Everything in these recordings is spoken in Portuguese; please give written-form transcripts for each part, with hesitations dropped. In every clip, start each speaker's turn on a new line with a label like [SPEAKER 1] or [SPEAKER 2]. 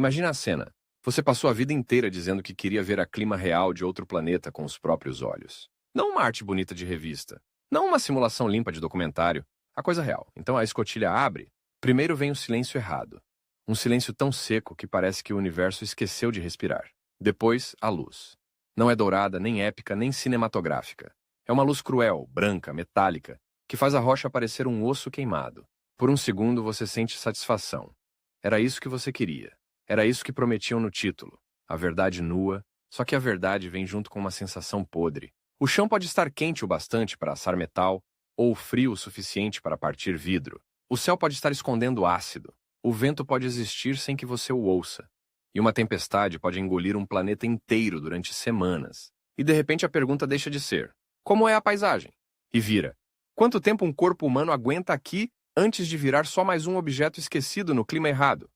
[SPEAKER 1] Imagina a cena. Você passou a vida inteira dizendo que queria ver a clima real de outro planeta com os próprios olhos. Não uma arte bonita de revista. Não uma simulação limpa de documentário. A coisa real. Então a escotilha abre. Primeiro vem o silêncio errado. Um silêncio tão seco que parece que o universo esqueceu de respirar. Depois, a luz. Não é dourada, nem épica, nem cinematográfica. É uma luz cruel, branca, metálica, que faz a rocha parecer um osso queimado. Por um segundo você sente satisfação. Era isso que você queria. Era isso que prometiam no título. A verdade nua, só que a verdade vem junto com uma sensação podre. O chão pode estar quente o bastante para assar metal, ou frio o suficiente para partir vidro. O céu pode estar escondendo ácido. O vento pode existir sem que você o ouça. E uma tempestade pode engolir um planeta inteiro durante semanas. E de repente a pergunta deixa de ser: como é a paisagem? E vira: quanto tempo um corpo humano aguenta aqui antes de virar só mais um objeto esquecido no clima errado?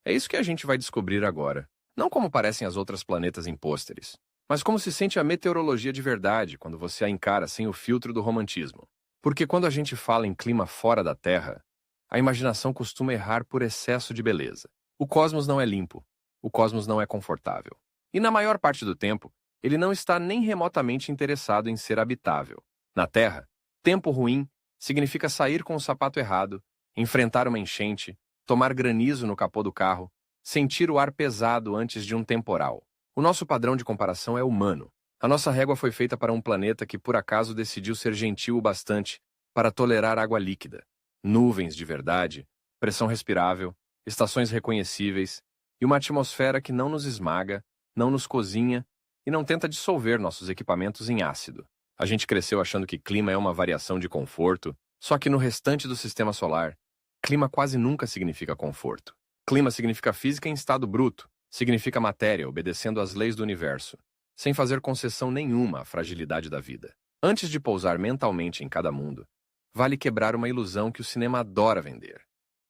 [SPEAKER 1] É isso que a gente vai descobrir agora. Não como parecem as outras planetas em pôsteres, mas como se sente a meteorologia de verdade quando você a encara sem o filtro do romantismo. Porque quando a gente fala em clima fora da Terra, a imaginação costuma errar por excesso de beleza. O cosmos não é limpo. O cosmos não é confortável. E na maior parte do tempo, ele não está nem remotamente interessado em ser habitável. Na Terra, tempo ruim significa sair com o sapato errado, enfrentar uma enchente, tomar granizo no capô do carro, sentir o ar pesado antes de um temporal. O nosso padrão de comparação é humano. A nossa régua foi feita para um planeta que por acaso decidiu ser gentil o bastante para tolerar água líquida, nuvens de verdade, pressão respirável, estações reconhecíveis e uma atmosfera que não nos esmaga, não nos cozinha e não tenta dissolver nossos equipamentos em ácido. A gente cresceu achando que clima é uma variação de conforto, só que no restante do sistema solar, clima quase nunca significa conforto. Clima significa física em estado bruto, significa matéria obedecendo às leis do universo, sem fazer concessão nenhuma à fragilidade da vida. Antes de pousar mentalmente em cada mundo, vale quebrar uma ilusão que o cinema adora vender: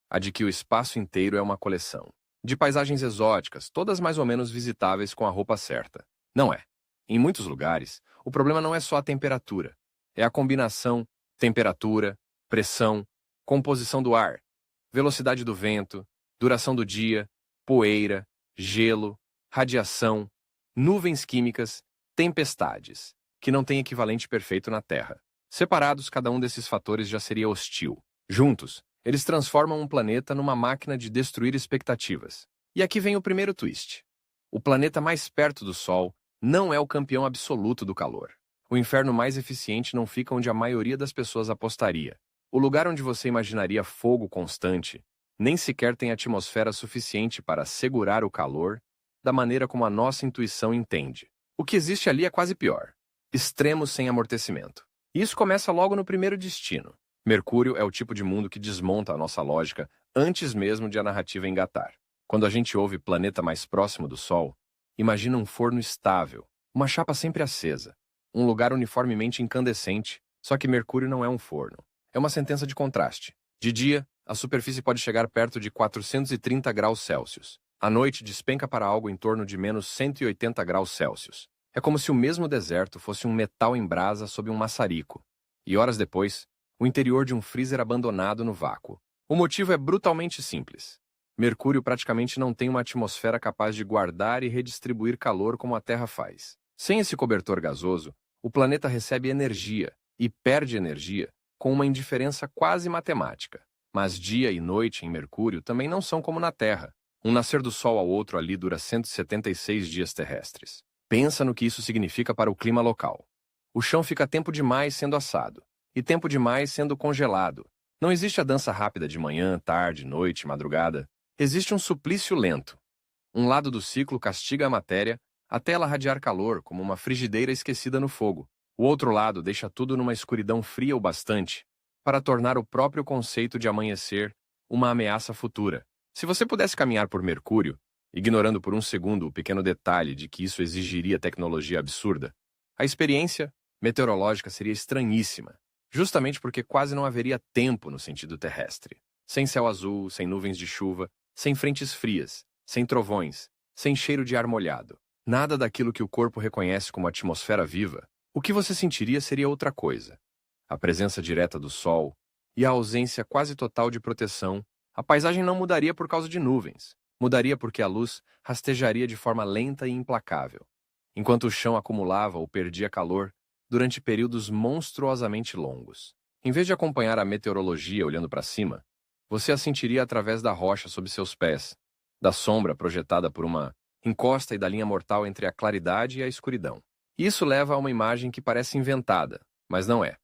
[SPEAKER 1] a de que o espaço inteiro é uma coleção de paisagens exóticas, todas mais ou menos visitáveis com a roupa certa. Não é. Em muitos lugares, o problema não é só a temperatura, é a combinação temperatura, pressão, composição do ar, velocidade do vento, duração do dia, poeira, gelo, radiação, nuvens químicas, tempestades, que não têm equivalente perfeito na Terra. Separados, cada um desses fatores já seria hostil. Juntos, eles transformam um planeta numa máquina de destruir expectativas. E aqui vem o primeiro twist. O planeta mais perto do Sol não é o campeão absoluto do calor. O inferno mais eficiente não fica onde a maioria das pessoas apostaria. O lugar onde você imaginaria fogo constante nem sequer tem atmosfera suficiente para segurar o calor da maneira como a nossa intuição entende. O que existe ali é quase pior: extremos sem amortecimento. E isso começa logo no primeiro destino. Mercúrio é o tipo de mundo que desmonta a nossa lógica antes mesmo de a narrativa engatar. Quando a gente ouve planeta mais próximo do Sol, imagina um forno estável, uma chapa sempre acesa, um lugar uniformemente incandescente, só que Mercúrio não é um forno. É uma sentença de contraste. De dia, a superfície pode chegar perto de 430 graus Celsius. À noite, despenca para algo em torno de menos 180 graus Celsius. É como se o mesmo deserto fosse um metal em brasa sob um maçarico. E horas depois, o interior de um freezer abandonado no vácuo. O motivo é brutalmente simples. Mercúrio praticamente não tem uma atmosfera capaz de guardar e redistribuir calor como a Terra faz. Sem esse cobertor gasoso, o planeta recebe energia e perde energia com uma indiferença quase matemática. Mas dia e noite em Mercúrio também não são como na Terra. Um nascer do Sol ao outro ali dura 176 dias terrestres. Pensa no que isso significa para o clima local. O chão fica tempo demais sendo assado e tempo demais sendo congelado. Não existe a dança rápida de manhã, tarde, noite, madrugada. Existe um suplício lento. Um lado do ciclo castiga a matéria até ela radiar calor, como uma frigideira esquecida no fogo. O outro lado deixa tudo numa escuridão fria o bastante para tornar o próprio conceito de amanhecer uma ameaça futura. Se você pudesse caminhar por Mercúrio, ignorando por um segundo o pequeno detalhe de que isso exigiria tecnologia absurda, a experiência meteorológica seria estranhíssima, justamente porque quase não haveria tempo no sentido terrestre. Sem céu azul, sem nuvens de chuva, sem frentes frias, sem trovões, sem cheiro de ar molhado. Nada daquilo que o corpo reconhece como atmosfera viva. O que você sentiria seria outra coisa: a presença direta do sol e a ausência quase total de proteção. A paisagem não mudaria por causa de nuvens. Mudaria porque a luz rastejaria de forma lenta e implacável, enquanto o chão acumulava ou perdia calor durante períodos monstruosamente longos. Em vez de acompanhar a meteorologia olhando para cima, você a sentiria através da rocha sob seus pés, da sombra projetada por uma encosta e da linha mortal entre a claridade e a escuridão. Isso leva a uma imagem que parece inventada, mas não é.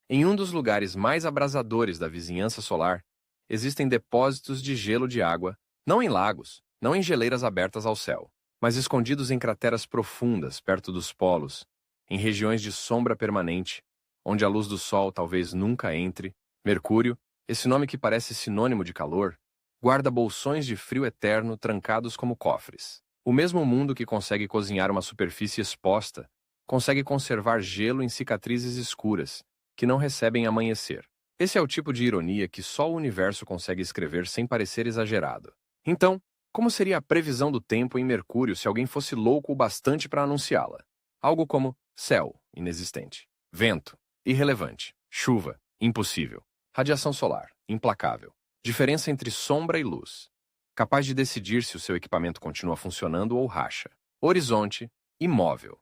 [SPEAKER 1] Em um dos lugares mais abrasadores da vizinhança solar, existem depósitos de gelo de água, não em lagos, não em geleiras abertas ao céu, mas escondidos em crateras profundas perto dos polos, em regiões de sombra permanente, onde a luz do sol talvez nunca entre. Mercúrio, esse nome que parece sinônimo de calor, guarda bolsões de frio eterno trancados como cofres. O mesmo mundo que consegue cozinhar uma superfície exposta, consegue conservar gelo em cicatrizes escuras, que não recebem amanhecer. Esse é o tipo de ironia que só o universo consegue escrever sem parecer exagerado. Então, como seria a previsão do tempo em Mercúrio se alguém fosse louco o bastante para anunciá-la? Algo como céu, inexistente; vento, irrelevante; chuva, impossível; radiação solar, implacável; diferença entre sombra e luz, capaz de decidir se o seu equipamento continua funcionando ou racha; horizonte, imóvel;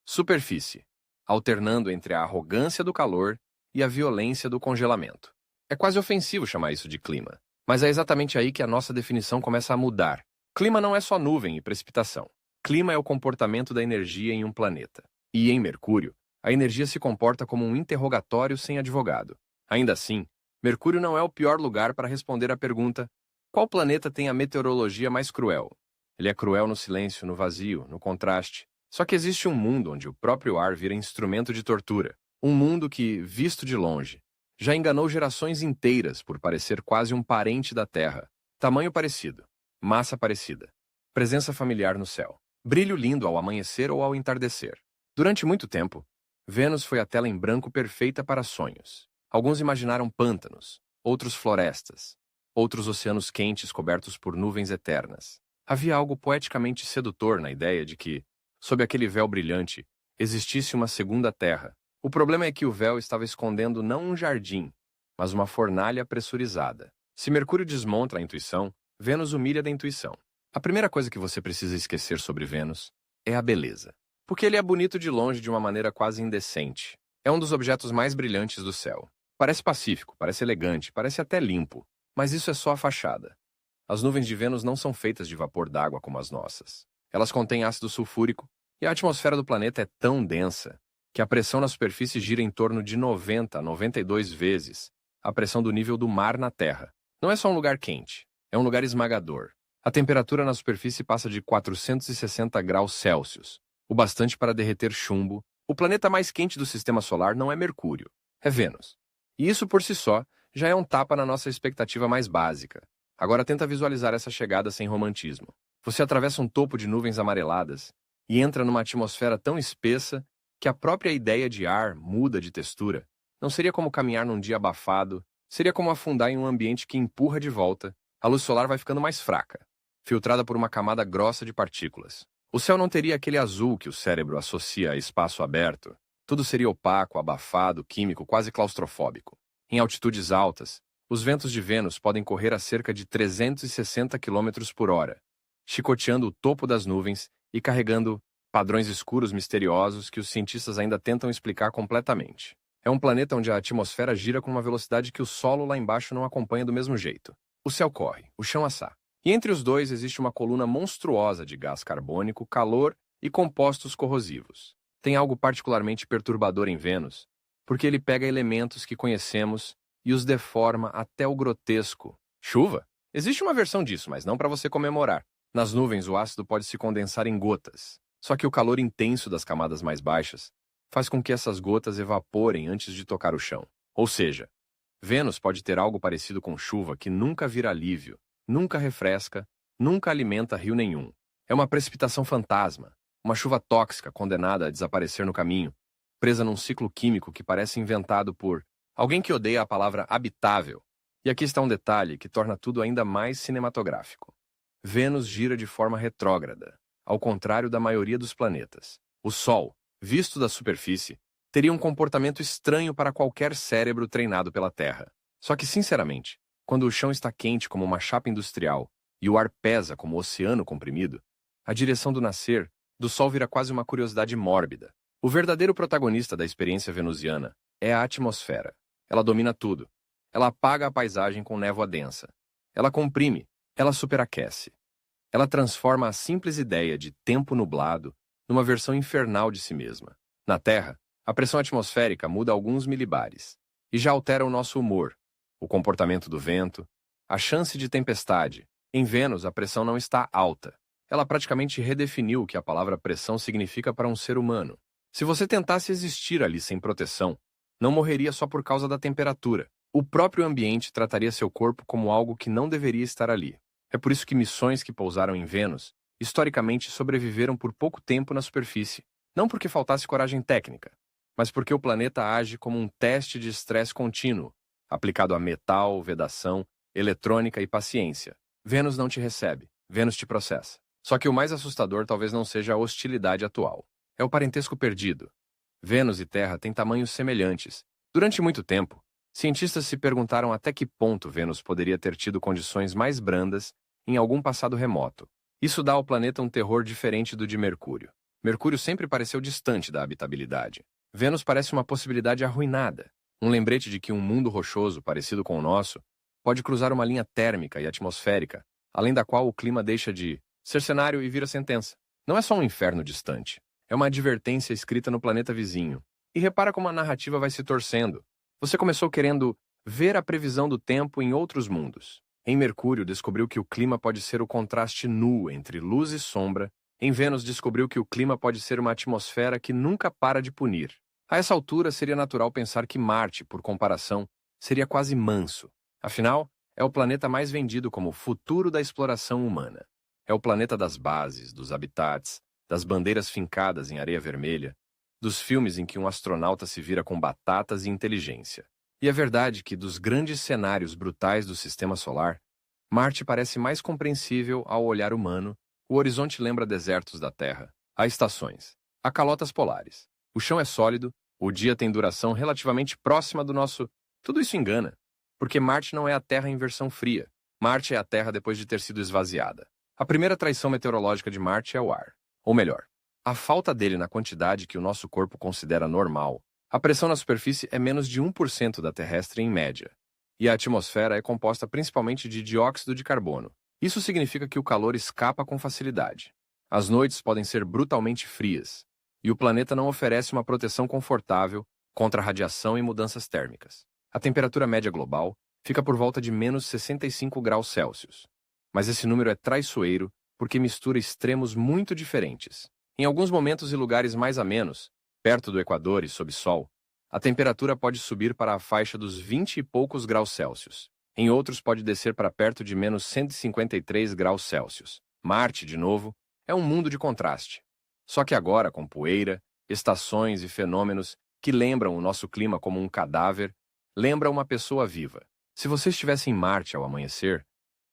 [SPEAKER 1] superfície, alternando entre a arrogância do calor e a violência do congelamento. É quase ofensivo chamar isso de clima, mas é exatamente aí que a nossa definição começa a mudar. Clima não é só nuvem e precipitação. Clima é o comportamento da energia em um planeta. E em Mercúrio, a energia se comporta como um interrogatório sem advogado. Ainda assim, Mercúrio não é o pior lugar para responder à pergunta: qual planeta tem a meteorologia mais cruel? Ele é cruel no silêncio, no vazio, no contraste. Só que existe um mundo onde o próprio ar vira instrumento de tortura. Um mundo que, visto de longe, já enganou gerações inteiras por parecer quase um parente da Terra. Tamanho parecido, massa parecida, presença familiar no céu, brilho lindo ao amanhecer ou ao entardecer. Durante muito tempo, Vênus foi a tela em branco perfeita para sonhos. Alguns imaginaram pântanos, outros florestas, outros oceanos quentes cobertos por nuvens eternas. Havia algo poeticamente sedutor na ideia de que, sob aquele véu brilhante, existisse uma segunda terra. O problema é que o véu estava escondendo não um jardim, mas uma fornalha pressurizada. Se Mercúrio desmonta a intuição, Vênus humilha da intuição. A primeira coisa que você precisa esquecer sobre Vênus é a beleza. Porque ele é bonito de longe de uma maneira quase indecente. É um dos objetos mais brilhantes do céu. Parece pacífico, parece elegante, parece até limpo. Mas isso é só a fachada. As nuvens de Vênus não são feitas de vapor d'água como as nossas. Elas contêm ácido sulfúrico, e a atmosfera do planeta é tão densa que a pressão na superfície gira em torno de 90 a 92 vezes a pressão do nível do mar na Terra. Não é só um lugar quente, é um lugar esmagador. A temperatura na superfície passa de 460 graus Celsius, o bastante para derreter chumbo. O planeta mais quente do sistema solar não é Mercúrio, é Vênus. E isso por si só já é um tapa na nossa expectativa mais básica. Agora tenta visualizar essa chegada sem romantismo. Você atravessa um topo de nuvens amareladas e entra numa atmosfera tão espessa que a própria ideia de ar muda de textura. Não seria como caminhar num dia abafado, seria como afundar em um ambiente que empurra de volta. A luz solar vai ficando mais fraca, filtrada por uma camada grossa de partículas. O céu não teria aquele azul que o cérebro associa a espaço aberto. Tudo seria opaco, abafado, químico, quase claustrofóbico. Em altitudes altas, os ventos de Vênus podem correr a cerca de 360 km por hora, chicoteando o topo das nuvens e carregando padrões escuros misteriosos que os cientistas ainda tentam explicar completamente. É um planeta onde a atmosfera gira com uma velocidade que o solo lá embaixo não acompanha do mesmo jeito. O céu corre, o chão assá. E entre os dois existe uma coluna monstruosa de gás carbônico, calor e compostos corrosivos. Tem algo particularmente perturbador em Vênus, porque ele pega elementos que conhecemos e os deforma até o grotesco. Chuva? Existe uma versão disso, mas não para você comemorar. Nas nuvens, o ácido pode se condensar em gotas. Só que o calor intenso das camadas mais baixas faz com que essas gotas evaporem antes de tocar o chão. Ou seja, Vênus pode ter algo parecido com chuva que nunca vira alívio, nunca refresca, nunca alimenta rio nenhum. É uma precipitação fantasma, uma chuva tóxica condenada a desaparecer no caminho, presa num ciclo químico que parece inventado por alguém que odeia a palavra habitável. E aqui está um detalhe que torna tudo ainda mais cinematográfico. Vênus gira de forma retrógrada, ao contrário da maioria dos planetas. O Sol, visto da superfície, teria um comportamento estranho para qualquer cérebro treinado pela Terra. Só que, sinceramente, quando o chão está quente como uma chapa industrial e o ar pesa como o oceano comprimido, a direção do nascer do Sol vira quase uma curiosidade mórbida. O verdadeiro protagonista da experiência venusiana é a atmosfera. Ela domina tudo. Ela apaga a paisagem com névoa densa. Ela comprime, ela superaquece. Ela transforma a simples ideia de tempo nublado numa versão infernal de si mesma. Na Terra, a pressão atmosférica muda alguns milibares e já altera o nosso humor, o comportamento do vento, a chance de tempestade. Em Vênus, a pressão não está alta. Ela praticamente redefiniu o que a palavra pressão significa para um ser humano. Se você tentasse existir ali sem proteção, não morreria só por causa da temperatura. O próprio ambiente trataria seu corpo como algo que não deveria estar ali. É por isso que missões que pousaram em Vênus, historicamente sobreviveram por pouco tempo na superfície. Não porque faltasse coragem técnica, mas porque o planeta age como um teste de estresse contínuo, aplicado a metal, vedação, eletrônica e paciência. Vênus não te recebe, Vênus te processa. Só que o mais assustador talvez não seja a hostilidade atual. É o parentesco perdido. Vênus e Terra têm tamanhos semelhantes. Durante muito tempo, cientistas se perguntaram até que ponto Vênus poderia ter tido condições mais brandas em algum passado remoto. Isso dá ao planeta um terror diferente do de Mercúrio. Mercúrio sempre pareceu distante da habitabilidade. Vênus parece uma possibilidade arruinada, um lembrete de que um mundo rochoso parecido com o nosso pode cruzar uma linha térmica e atmosférica, além da qual o clima deixa de ser cenário e vira sentença. Não é só um inferno distante. É uma advertência escrita no planeta vizinho. E repara como a narrativa vai se torcendo. Você começou querendo ver a previsão do tempo em outros mundos. Em Mercúrio, descobriu que o clima pode ser o contraste nu entre luz e sombra. Em Vênus, descobriu que o clima pode ser uma atmosfera que nunca para de punir. A essa altura, seria natural pensar que Marte, por comparação, seria quase manso. Afinal, é o planeta mais vendido como futuro da exploração humana. É o planeta das bases, dos habitats, das bandeiras fincadas em areia vermelha, dos filmes em que um astronauta se vira com batatas e inteligência. E é verdade que, dos grandes cenários brutais do Sistema Solar, Marte parece mais compreensível ao olhar humano. O horizonte lembra desertos da Terra, há estações, há calotas polares. O chão é sólido, o dia tem duração relativamente próxima do nosso. Tudo isso engana, porque Marte não é a Terra em versão fria. Marte é a Terra depois de ter sido esvaziada. A primeira traição meteorológica de Marte é o ar. Ou melhor, a falta dele na quantidade que o nosso corpo considera normal. A pressão na superfície é menos de 1% da terrestre em média. E a atmosfera é composta principalmente de dióxido de carbono. Isso significa que o calor escapa com facilidade. As noites podem ser brutalmente frias, e o planeta não oferece uma proteção confortável contra a radiação e mudanças térmicas. A temperatura média global fica por volta de menos 65 graus Celsius. Mas esse número é traiçoeiro porque mistura extremos muito diferentes. Em alguns momentos e lugares mais amenos, perto do Equador e sob sol, a temperatura pode subir para a faixa dos 20 e poucos graus Celsius. Em outros pode descer para perto de menos 153 graus Celsius. Marte, de novo, é um mundo de contraste. Só que agora com poeira, estações e fenômenos que lembram o nosso clima como um cadáver, lembra uma pessoa viva. Se você estivesse em Marte ao amanhecer,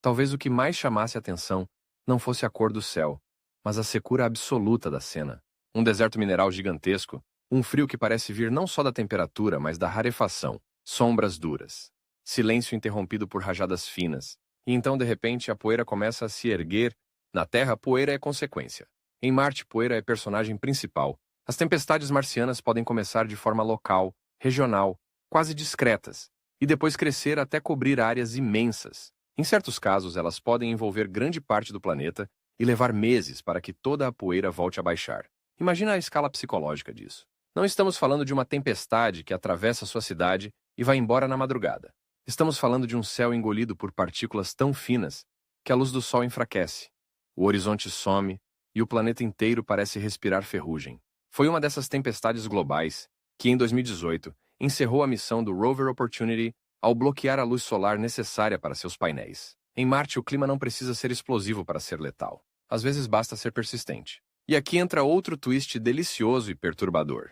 [SPEAKER 1] talvez o que mais chamasse a atenção não fosse a cor do céu, mas a secura absoluta da cena. Um deserto mineral gigantesco, um frio que parece vir não só da temperatura, mas da rarefação, sombras duras, silêncio interrompido por rajadas finas, e então, de repente, a poeira começa a se erguer. Na Terra, poeira é consequência. Em Marte, poeira é personagem principal. As tempestades marcianas podem começar de forma local, regional, quase discretas, e depois crescer até cobrir áreas imensas. Em certos casos, elas podem envolver grande parte do planeta e levar meses para que toda a poeira volte a baixar. Imagina a escala psicológica disso. Não estamos falando de uma tempestade que atravessa sua cidade e vai embora na madrugada. Estamos falando de um céu engolido por partículas tão finas que a luz do sol enfraquece. O horizonte some e o planeta inteiro parece respirar ferrugem. Foi uma dessas tempestades globais que, em 2018, encerrou a missão do Rover Opportunity ao bloquear a luz solar necessária para seus painéis. Em Marte, o clima não precisa ser explosivo para ser letal. Às vezes basta ser persistente. E aqui entra outro twist delicioso e perturbador.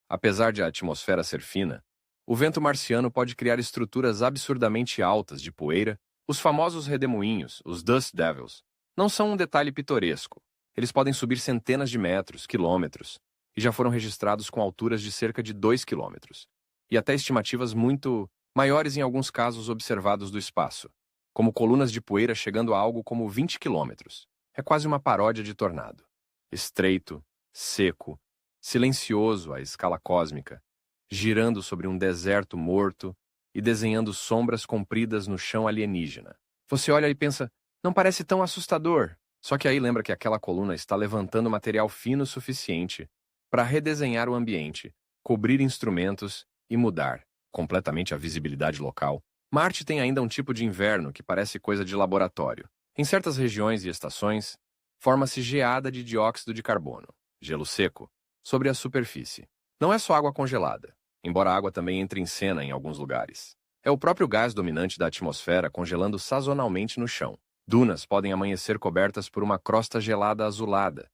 [SPEAKER 1] Apesar de a atmosfera ser fina, o vento marciano pode criar estruturas absurdamente altas de poeira. Os famosos redemoinhos, os Dust Devils, não são um detalhe pitoresco. Eles podem subir centenas de metros, quilômetros, e já foram registrados com alturas de cerca de 2 quilômetros, e até estimativas muito maiores em alguns casos observados do espaço. como colunas de poeira chegando a algo como 20 quilômetros. É quase uma paródia de tornado. Estreito, seco, silencioso à escala cósmica, girando sobre um deserto morto e desenhando sombras compridas no chão alienígena. Você olha e pensa, não parece tão assustador. Só que aí lembra que aquela coluna está levantando material fino o suficiente para redesenhar o ambiente, cobrir instrumentos e mudar completamente a visibilidade local. Marte tem ainda um tipo de inverno que parece coisa de laboratório. Em certas regiões e estações, forma-se geada de dióxido de carbono, gelo seco, sobre a superfície. Não é só água congelada, embora a água também entre em cena em alguns lugares. É o próprio gás dominante da atmosfera congelando sazonalmente no chão. Dunas podem amanhecer cobertas por uma crosta gelada azulada.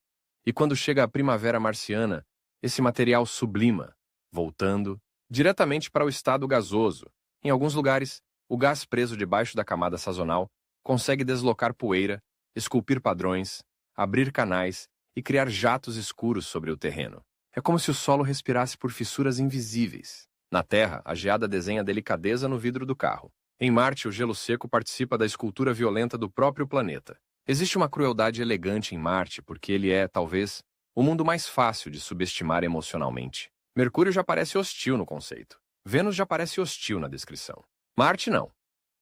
[SPEAKER 1] E quando chega a primavera marciana, esse material sublima, voltando diretamente para o estado gasoso. Em alguns lugares, o gás preso debaixo da camada sazonal consegue deslocar poeira, esculpir padrões, abrir canais e criar jatos escuros sobre o terreno. É como se o solo respirasse por fissuras invisíveis. Na Terra, a geada desenha delicadeza no vidro do carro. Em Marte, o gelo seco participa da escultura violenta do próprio planeta. Existe uma crueldade elegante em Marte porque ele é, talvez, o mundo mais fácil de subestimar emocionalmente. Mercúrio já parece hostil no conceito. Vênus já parece hostil na descrição. Marte não.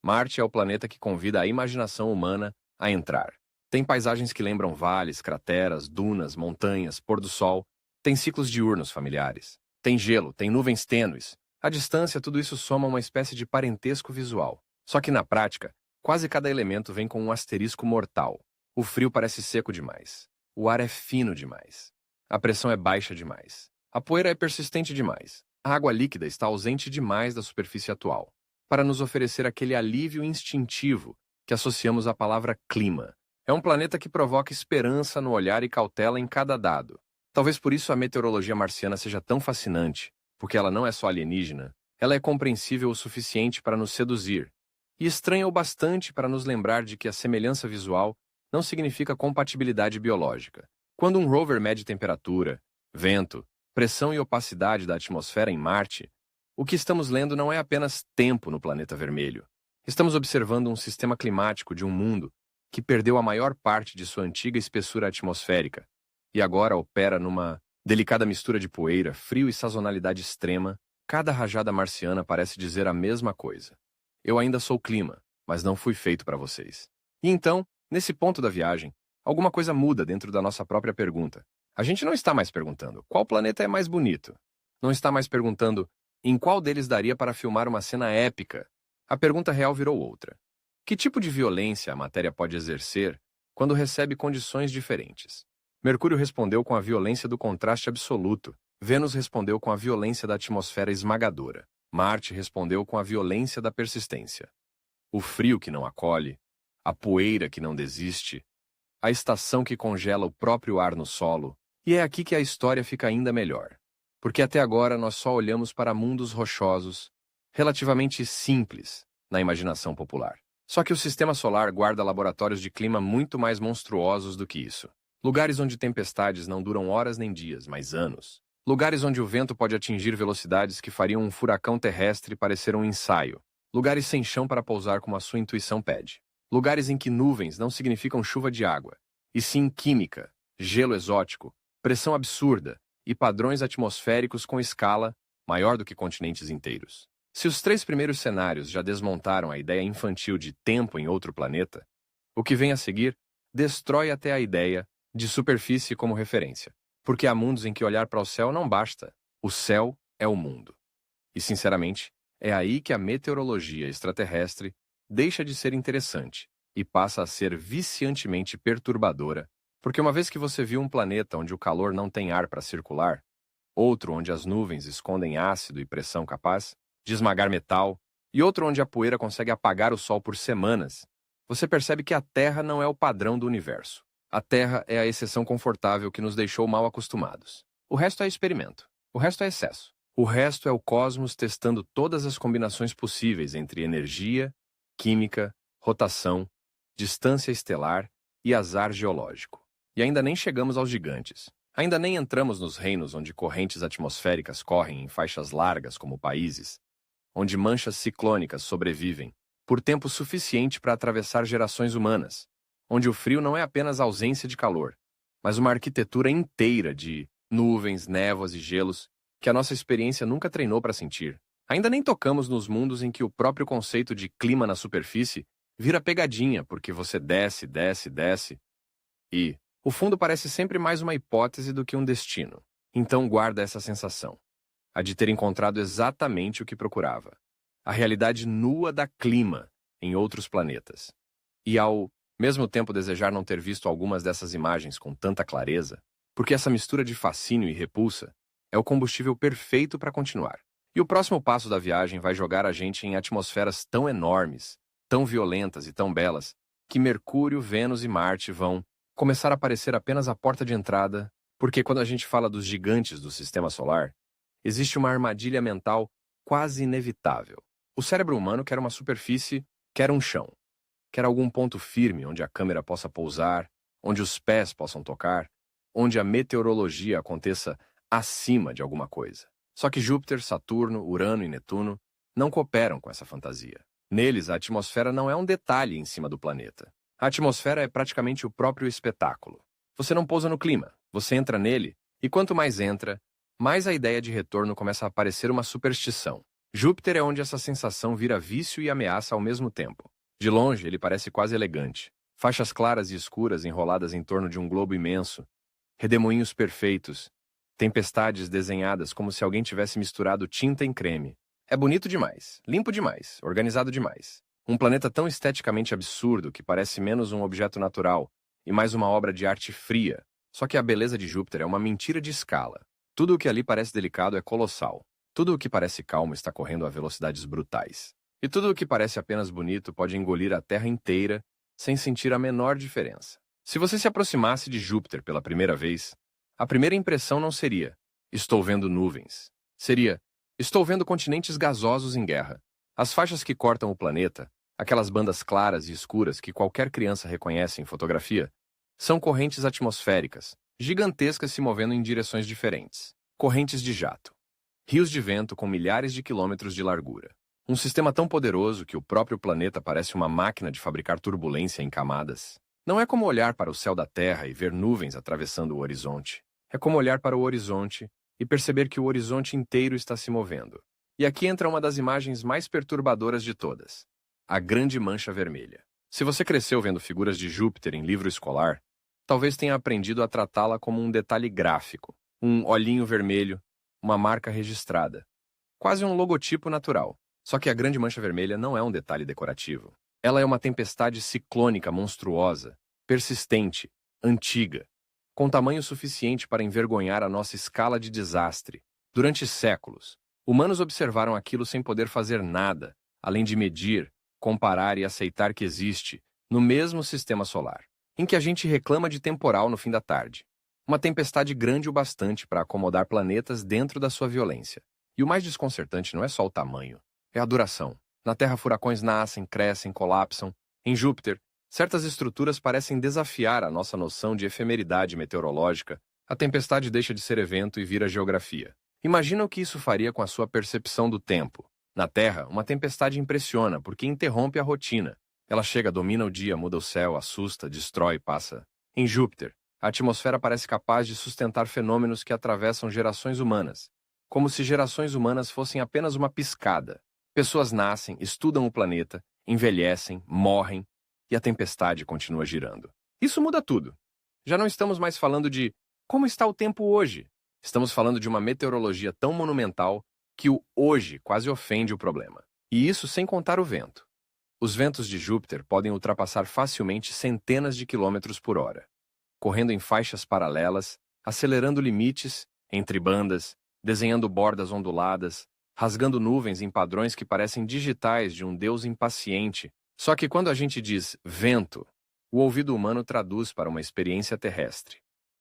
[SPEAKER 1] Marte é o planeta que convida a imaginação humana a entrar. Tem paisagens que lembram vales, crateras, dunas, montanhas, pôr do sol. Tem ciclos diurnos familiares. Tem gelo, tem nuvens tênues. À distância, tudo isso soma uma espécie de parentesco visual. Só que na prática, quase cada elemento vem com um asterisco mortal. O frio parece seco demais. O ar é fino demais. A pressão é baixa demais. A poeira é persistente demais. A água líquida está ausente demais da superfície atual, para nos oferecer aquele alívio instintivo que associamos à palavra clima. É um planeta que provoca esperança no olhar e cautela em cada dado. Talvez por isso a meteorologia marciana seja tão fascinante, porque ela não é só alienígena, ela é compreensível o suficiente para nos seduzir, e estranha o bastante para nos lembrar de que a semelhança visual não significa compatibilidade biológica. Quando um rover mede temperatura, vento, pressão e opacidade da atmosfera em Marte, o que estamos lendo não é apenas tempo no planeta vermelho. Estamos observando um sistema climático de um mundo que perdeu a maior parte de sua antiga espessura atmosférica e agora opera numa delicada mistura de poeira, frio e sazonalidade extrema. Cada rajada marciana parece dizer a mesma coisa. Eu ainda sou clima, mas não fui feito para vocês. E então, nesse ponto da viagem, alguma coisa muda dentro da nossa própria pergunta. A gente não está mais perguntando qual planeta é mais bonito. Não está mais perguntando em qual deles daria para filmar uma cena épica. A pergunta real virou outra. Que tipo de violência a matéria pode exercer quando recebe condições diferentes? Mercúrio respondeu com a violência do contraste absoluto. Vênus respondeu com a violência da atmosfera esmagadora. Marte respondeu com a violência da persistência. O frio que não acolhe, a poeira que não desiste, a estação que congela o próprio ar no solo. E é aqui que a história fica ainda melhor. Porque até agora nós só olhamos para mundos rochosos, relativamente simples na imaginação popular. Só que o sistema solar guarda laboratórios de clima muito mais monstruosos do que isso. Lugares onde tempestades não duram horas nem dias, mas anos. Lugares onde o vento pode atingir velocidades que fariam um furacão terrestre parecer um ensaio. Lugares sem chão para pousar como a sua intuição pede. Lugares em que nuvens não significam chuva de água, e sim química, gelo exótico, pressão absurda e padrões atmosféricos com escala maior do que continentes inteiros. Se os três primeiros cenários já desmontaram a ideia infantil de tempo em outro planeta, o que vem a seguir destrói até a ideia de superfície como referência. Porque há mundos em que olhar para o céu não basta. O céu é o mundo. E, sinceramente, é aí que a meteorologia extraterrestre deixa de ser interessante e passa a ser viciantemente perturbadora. Porque uma vez que você viu um planeta onde o calor não tem ar para circular, outro onde as nuvens escondem ácido e pressão capaz de esmagar metal, e outro onde a poeira consegue apagar o sol por semanas, você percebe que a Terra não é o padrão do universo. A Terra é a exceção confortável que nos deixou mal acostumados. O resto é experimento. O resto é excesso. O resto é o cosmos testando todas as combinações possíveis entre energia, química, rotação, distância estelar e azar geológico. E ainda nem chegamos aos gigantes. Ainda nem entramos nos reinos onde correntes atmosféricas correm em faixas largas como países, onde manchas ciclônicas sobrevivem, por tempo suficiente para atravessar gerações humanas, onde o frio não é apenas ausência de calor, mas uma arquitetura inteira de nuvens, névoas e gelos que a nossa experiência nunca treinou para sentir. Ainda nem tocamos nos mundos em que o próprio conceito de clima na superfície vira pegadinha, porque você desce, desce, desce, e o fundo parece sempre mais uma hipótese do que um destino. Então guarda essa sensação, a de ter encontrado exatamente o que procurava. A realidade nua da clima em outros planetas. E ao mesmo tempo desejar não ter visto algumas dessas imagens com tanta clareza, porque essa mistura de fascínio e repulsa é o combustível perfeito para continuar. E o próximo passo da viagem vai jogar a gente em atmosferas tão enormes, tão violentas e tão belas, que Mercúrio, Vênus e Marte vão começar a parecer apenas a porta de entrada, porque quando a gente fala dos gigantes do sistema solar, existe uma armadilha mental quase inevitável. O cérebro humano quer uma superfície, quer um chão, quer algum ponto firme onde a câmera possa pousar, onde os pés possam tocar, onde a meteorologia aconteça acima de alguma coisa. Só que Júpiter, Saturno, Urano e Netuno não cooperam com essa fantasia. Neles, a atmosfera não é um detalhe em cima do planeta. A atmosfera é praticamente o próprio espetáculo. Você não pousa no clima, você entra nele, e quanto mais entra, mais a ideia de retorno começa a parecer uma superstição. Júpiter é onde essa sensação vira vício e ameaça ao mesmo tempo. De longe, ele parece quase elegante. Faixas claras e escuras enroladas em torno de um globo imenso, redemoinhos perfeitos, tempestades desenhadas como se alguém tivesse misturado tinta em creme. É bonito demais, limpo demais, organizado demais. Um planeta tão esteticamente absurdo que parece menos um objeto natural e mais uma obra de arte fria. Só que a beleza de Júpiter é uma mentira de escala. Tudo o que ali parece delicado é colossal. Tudo o que parece calmo está correndo a velocidades brutais. E tudo o que parece apenas bonito pode engolir a Terra inteira sem sentir a menor diferença. Se você se aproximasse de Júpiter pela primeira vez, a primeira impressão não seria "estou vendo nuvens". Seria "estou vendo continentes gasosos em guerra". As faixas que cortam o planeta, aquelas bandas claras e escuras que qualquer criança reconhece em fotografia, são correntes atmosféricas, gigantescas se movendo em direções diferentes. Correntes de jato. Rios de vento com milhares de quilômetros de largura. Um sistema tão poderoso que o próprio planeta parece uma máquina de fabricar turbulência em camadas. Não é como olhar para o céu da Terra e ver nuvens atravessando o horizonte. É como olhar para o horizonte e perceber que o horizonte inteiro está se movendo. E aqui entra uma das imagens mais perturbadoras de todas: a Grande Mancha Vermelha. Se você cresceu vendo figuras de Júpiter em livro escolar, talvez tenha aprendido a tratá-la como um detalhe gráfico, um olhinho vermelho, uma marca registrada, quase um logotipo natural. Só que a Grande Mancha Vermelha não é um detalhe decorativo. Ela é uma tempestade ciclônica monstruosa, persistente, antiga, com tamanho suficiente para envergonhar a nossa escala de desastre. Durante séculos, humanos observaram aquilo sem poder fazer nada, além de medir, comparar e aceitar que existe, no mesmo sistema solar, em que a gente reclama de temporal no fim da tarde. Uma tempestade grande o bastante para acomodar planetas dentro da sua violência. E o mais desconcertante não é só o tamanho, é a duração. Na Terra, furacões nascem, crescem, colapsam. Em Júpiter, certas estruturas parecem desafiar a nossa noção de efemeridade meteorológica. A tempestade deixa de ser evento e vira geografia. Imagina o que isso faria com a sua percepção do tempo. Na Terra, uma tempestade impressiona porque interrompe a rotina. Ela chega, domina o dia, muda o céu, assusta, destrói, passa. Em Júpiter, a atmosfera parece capaz de sustentar fenômenos que atravessam gerações humanas, como se gerações humanas fossem apenas uma piscada. Pessoas nascem, estudam o planeta, envelhecem, morrem, e a tempestade continua girando. Isso muda tudo. Já não estamos mais falando de como está o tempo hoje. Estamos falando de uma meteorologia tão monumental que o hoje quase ofende o problema. E isso sem contar o vento. Os ventos de Júpiter podem ultrapassar facilmente centenas de quilômetros por hora, correndo em faixas paralelas, acelerando limites entre bandas, desenhando bordas onduladas, rasgando nuvens em padrões que parecem digitais de um deus impaciente. Só que quando a gente diz vento, o ouvido humano traduz para uma experiência terrestre.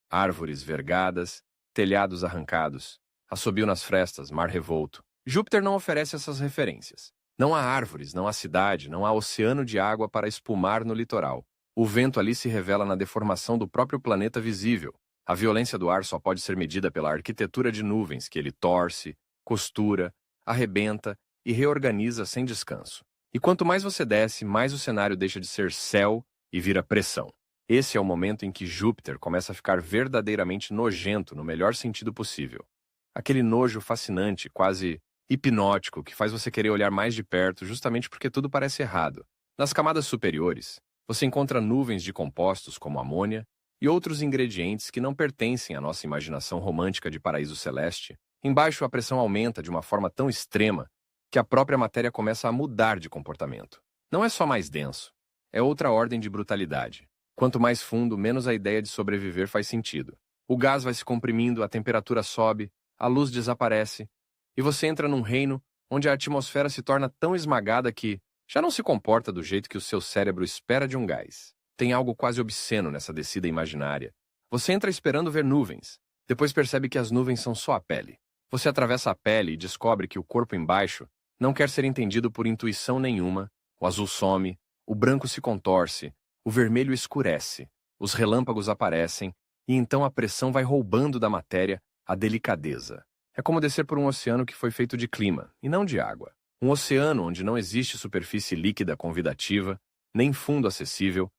[SPEAKER 1] Árvores vergadas, telhados arrancados, assobio nas frestas, mar revolto. Júpiter não oferece essas referências. Não há árvores, não há cidade, não há oceano de água para espumar no litoral. O vento ali se revela na deformação do próprio planeta visível. A violência do ar só pode ser medida pela arquitetura de nuvens que ele torce, costura, arrebenta e reorganiza sem descanso. E quanto mais você desce, mais o cenário deixa de ser céu e vira pressão. Esse é o momento em que Júpiter começa a ficar verdadeiramente nojento no melhor sentido possível. Aquele nojo fascinante, quase hipnótico, que faz você querer olhar mais de perto justamente porque tudo parece errado. Nas camadas superiores, você encontra nuvens de compostos como amônia e outros ingredientes que não pertencem à nossa imaginação romântica de paraíso celeste. Embaixo, a pressão aumenta de uma forma tão extrema que a própria matéria começa a mudar de comportamento. Não é só mais denso, é outra ordem de brutalidade. Quanto mais fundo, menos a ideia de sobreviver faz sentido. O gás vai se comprimindo, a temperatura sobe, a luz desaparece, e você entra num reino onde a atmosfera se torna tão esmagada que já não se comporta do jeito que o seu cérebro espera de um gás. Tem algo quase obsceno nessa descida imaginária. Você entra esperando ver nuvens, depois percebe que as nuvens são só a pele. Você atravessa a pele e descobre que o corpo embaixo não quer ser entendido por intuição nenhuma, o azul some, o branco se contorce, o vermelho escurece, os relâmpagos aparecem, e então a pressão vai roubando da matéria a delicadeza. É como descer por um oceano que foi feito de clima, e não de água. Um oceano onde não existe superfície líquida convidativa, nem fundo acessível,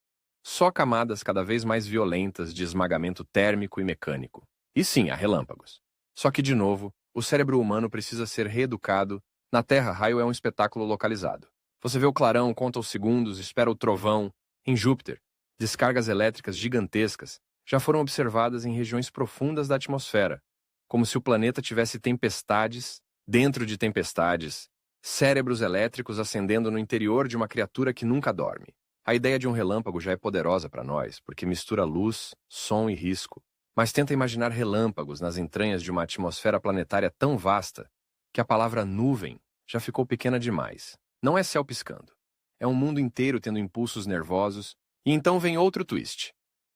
[SPEAKER 1] só camadas cada vez mais violentas de esmagamento térmico e mecânico. E sim, há relâmpagos. Só que, de novo, o cérebro humano precisa ser reeducado. Na Terra, raio é um espetáculo localizado. Você vê o clarão, conta os segundos, espera o trovão. Em Júpiter, descargas elétricas gigantescas já foram observadas em regiões profundas da atmosfera, como se o planeta tivesse tempestades dentro de tempestades, cérebros elétricos acendendo no interior de uma criatura que nunca dorme. A ideia de um relâmpago já é poderosa para nós, porque mistura luz, som e risco. Mas tenta imaginar relâmpagos nas entranhas de uma atmosfera planetária tão vasta que a palavra nuvem já ficou pequena demais. Não é céu piscando. É um mundo inteiro tendo impulsos nervosos, e então vem outro twist.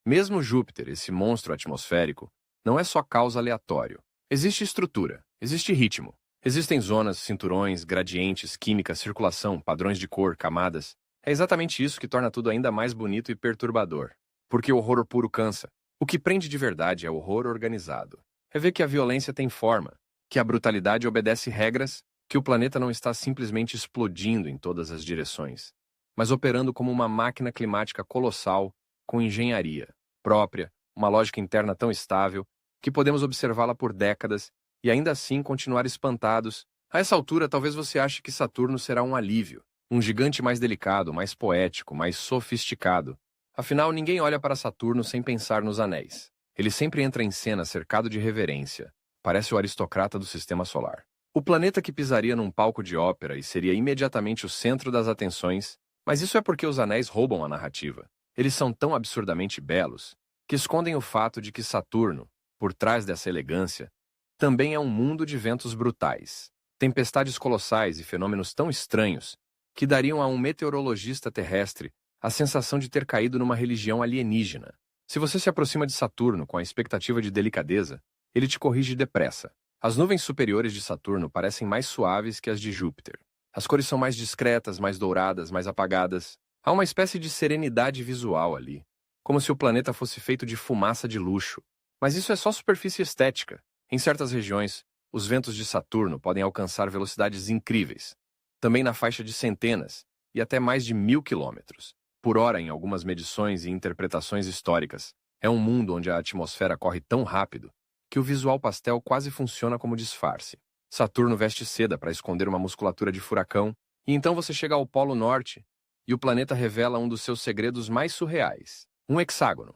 [SPEAKER 1] Mesmo Júpiter, esse monstro atmosférico, não é só caos aleatório. Existe estrutura, existe ritmo. Existem zonas, cinturões, gradientes, química, circulação, padrões de cor, camadas. É exatamente isso que torna tudo ainda mais bonito e perturbador. Porque o horror puro cansa. O que prende de verdade é o horror organizado. É ver que a violência tem forma, que a brutalidade obedece regras, que o planeta não está simplesmente explodindo em todas as direções, mas operando como uma máquina climática colossal, com engenharia própria, uma lógica interna tão estável, que podemos observá-la por décadas e ainda assim continuar espantados. A essa altura, talvez você ache que Saturno será um alívio, um gigante mais delicado, mais poético, mais sofisticado. Afinal, ninguém olha para Saturno sem pensar nos anéis. Ele sempre entra em cena cercado de reverência. Parece o aristocrata do sistema solar. O planeta que pisaria num palco de ópera e seria imediatamente o centro das atenções, mas isso é porque os anéis roubam a narrativa. Eles são tão absurdamente belos que escondem o fato de que Saturno, por trás dessa elegância, também é um mundo de ventos brutais, tempestades colossais e fenômenos tão estranhos que dariam a um meteorologista terrestre a sensação de ter caído numa religião alienígena. Se você se aproxima de Saturno com a expectativa de delicadeza, ele te corrige depressa. As nuvens superiores de Saturno parecem mais suaves que as de Júpiter. As cores são mais discretas, mais douradas, mais apagadas. Há uma espécie de serenidade visual ali, como se o planeta fosse feito de fumaça de luxo. Mas isso é só superfície estética. Em certas regiões, os ventos de Saturno podem alcançar velocidades incríveis, também na faixa de centenas e até mais de 1000 quilômetros por hora em algumas medições e interpretações históricas. É um mundo onde a atmosfera corre tão rápido que o visual pastel quase funciona como disfarce. Saturno veste seda para esconder uma musculatura de furacão, e então você chega ao Polo Norte e o planeta revela um dos seus segredos mais surreais: um hexágono.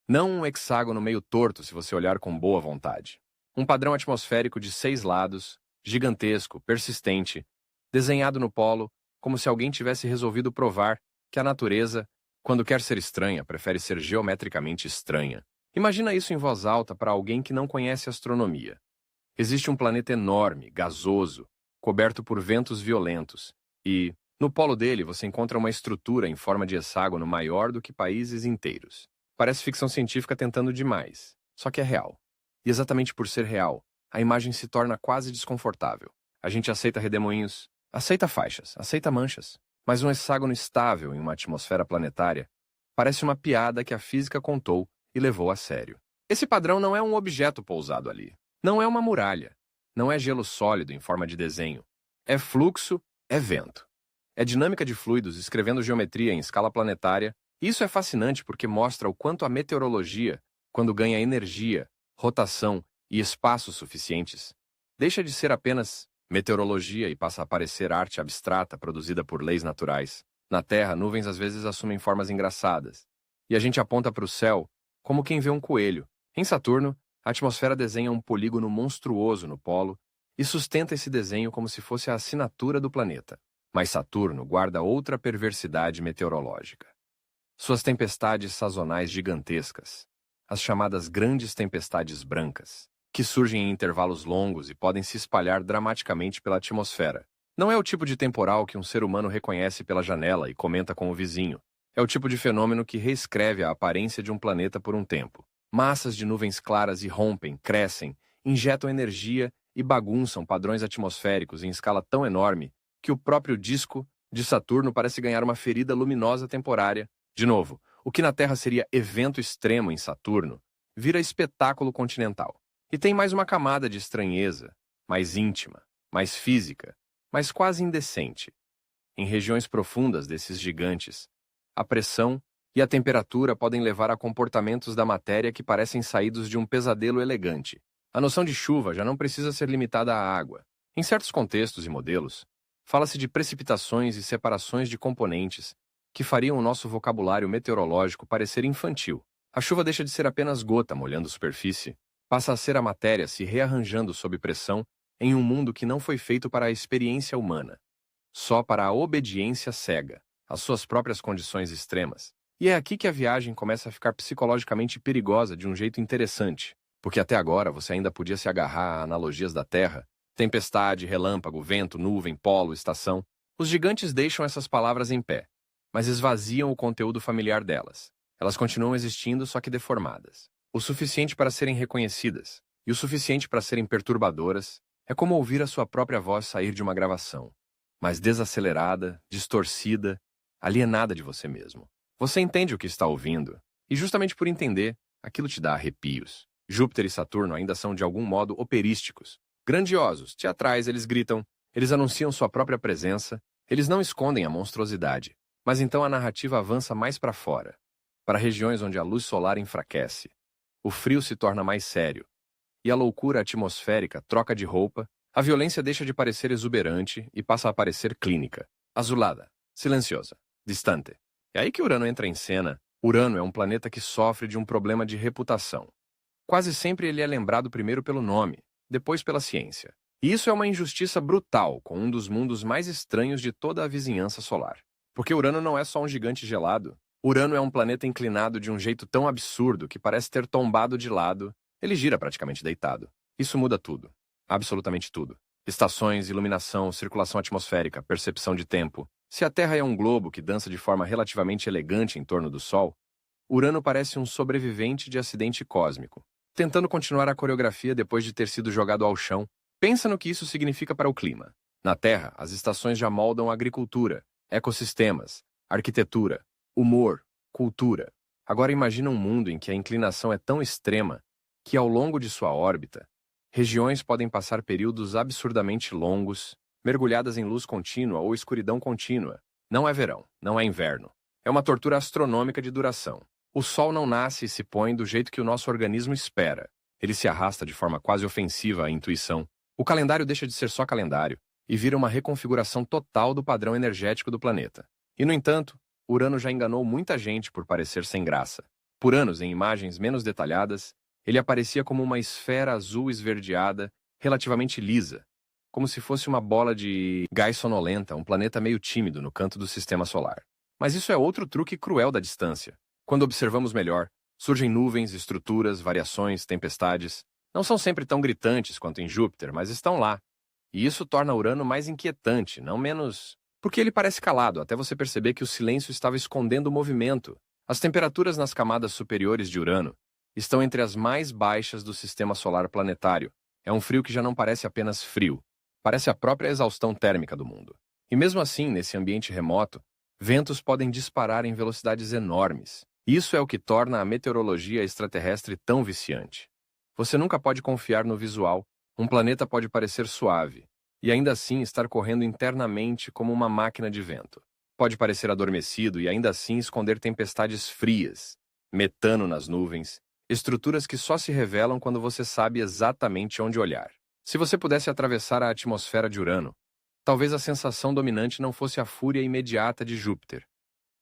[SPEAKER 1] Não um hexágono meio torto se você olhar com boa vontade. Um padrão atmosférico de 6 lados, gigantesco, persistente, desenhado no polo, como se alguém tivesse resolvido provar que a natureza, quando quer ser estranha, prefere ser geometricamente estranha. Imagina isso em voz alta para alguém que não conhece astronomia. Existe um planeta enorme, gasoso, coberto por ventos violentos, e, no polo dele, você encontra uma estrutura em forma de hexágono maior do que países inteiros. Parece ficção científica tentando demais, só que é real. E exatamente por ser real, a imagem se torna quase desconfortável. A gente aceita redemoinhos, aceita faixas, aceita manchas, mas um hexágono estável em uma atmosfera planetária parece uma piada que a física contou e levou a sério. Esse padrão não é um objeto pousado ali. Não é uma muralha. Não é gelo sólido em forma de desenho. É fluxo, é vento. É dinâmica de fluidos escrevendo geometria em escala planetária. E isso é fascinante porque mostra o quanto a meteorologia, quando ganha energia, rotação e espaço suficientes, deixa de ser apenas meteorologia e passa a parecer arte abstrata produzida por leis naturais. Na Terra, nuvens às vezes assumem formas engraçadas, e a gente aponta para o céu como quem vê um coelho. Em Saturno, a atmosfera desenha um polígono monstruoso no polo e sustenta esse desenho como se fosse a assinatura do planeta. Mas Saturno guarda outra perversidade meteorológica. Suas tempestades sazonais gigantescas, as chamadas grandes tempestades brancas, que surgem em intervalos longos e podem se espalhar dramaticamente pela atmosfera. Não é o tipo de temporal que um ser humano reconhece pela janela e comenta com o vizinho. É o tipo de fenômeno que reescreve a aparência de um planeta por um tempo. Massas de nuvens claras irrompem, crescem, injetam energia e bagunçam padrões atmosféricos em escala tão enorme que o próprio disco de Saturno parece ganhar uma ferida luminosa temporária. De novo, o que na Terra seria evento extremo em Saturno, vira espetáculo continental. E tem mais uma camada de estranheza, mais íntima, mais física, mas quase indecente. Em regiões profundas desses gigantes, a pressão e a temperatura podem levar a comportamentos da matéria que parecem saídos de um pesadelo elegante. A noção de chuva já não precisa ser limitada à água. Em certos contextos e modelos, fala-se de precipitações e separações de componentes que fariam o nosso vocabulário meteorológico parecer infantil. A chuva deixa de ser apenas gota molhando superfície, passa a ser a matéria se rearranjando sob pressão em um mundo que não foi feito para a experiência humana, só para a obediência cega às suas próprias condições extremas. E é aqui que a viagem começa a ficar psicologicamente perigosa de um jeito interessante, porque até agora você ainda podia se agarrar a analogias da Terra, tempestade, relâmpago, vento, nuvem, polo, estação. Os gigantes deixam essas palavras em pé, mas esvaziam o conteúdo familiar delas. Elas continuam existindo, só que deformadas. O suficiente para serem reconhecidas, e o suficiente para serem perturbadoras, é como ouvir a sua própria voz sair de uma gravação, mas desacelerada, distorcida, alienada de você mesmo. Você entende o que está ouvindo, e justamente por entender, aquilo te dá arrepios. Júpiter e Saturno ainda são de algum modo operísticos. Grandiosos, teatrais, eles gritam, eles anunciam sua própria presença, eles não escondem a monstruosidade. Mas então a narrativa avança mais para fora, para regiões onde a luz solar enfraquece, o frio se torna mais sério, e a loucura atmosférica troca de roupa, a violência deixa de parecer exuberante e passa a parecer clínica, azulada, silenciosa, distante. É aí que Urano entra em cena. Urano é um planeta que sofre de um problema de reputação. Quase sempre ele é lembrado primeiro pelo nome, depois pela ciência. E isso é uma injustiça brutal com um dos mundos mais estranhos de toda a vizinhança solar. Porque Urano não é só um gigante gelado. Urano é um planeta inclinado de um jeito tão absurdo que parece ter tombado de lado. Ele gira praticamente deitado. Isso muda tudo. Absolutamente tudo. Estações, iluminação, circulação atmosférica, percepção de tempo. Se a Terra é um globo que dança de forma relativamente elegante em torno do Sol, Urano parece um sobrevivente de acidente cósmico, tentando continuar a coreografia depois de ter sido jogado ao chão. Pensa no que isso significa para o clima. Na Terra, as estações já moldam a agricultura, ecossistemas, arquitetura, humor, cultura. Agora imagina um mundo em que a inclinação é tão extrema que, ao longo de sua órbita, regiões podem passar períodos absurdamente longos, mergulhadas em luz contínua ou escuridão contínua. Não é verão, não é inverno. É uma tortura astronômica de duração. O Sol não nasce e se põe do jeito que o nosso organismo espera. Ele se arrasta de forma quase ofensiva à intuição. O calendário deixa de ser só calendário e vira uma reconfiguração total do padrão energético do planeta. E, no entanto, Urano já enganou muita gente por parecer sem graça. Por anos, em imagens menos detalhadas, ele aparecia como uma esfera azul esverdeada, relativamente lisa, como se fosse uma bola de gás sonolenta, um planeta meio tímido no canto do sistema solar. Mas isso é outro truque cruel da distância. Quando observamos melhor, surgem nuvens, estruturas, variações, tempestades. Não são sempre tão gritantes quanto em Júpiter, mas estão lá. E isso torna Urano mais inquietante, não menos... Porque ele parece calado, até você perceber que o silêncio estava escondendo o movimento. As temperaturas nas camadas superiores de Urano estão entre as mais baixas do sistema solar planetário. É um frio que já não parece apenas frio. Parece a própria exaustão térmica do mundo. E mesmo assim, nesse ambiente remoto, ventos podem disparar em velocidades enormes. Isso é o que torna a meteorologia extraterrestre tão viciante. Você nunca pode confiar no visual. Um planeta pode parecer suave, e ainda assim estar correndo internamente como uma máquina de vento. Pode parecer adormecido e ainda assim esconder tempestades frias, metano nas nuvens, estruturas que só se revelam quando você sabe exatamente onde olhar. Se você pudesse atravessar a atmosfera de Urano, talvez a sensação dominante não fosse a fúria imediata de Júpiter,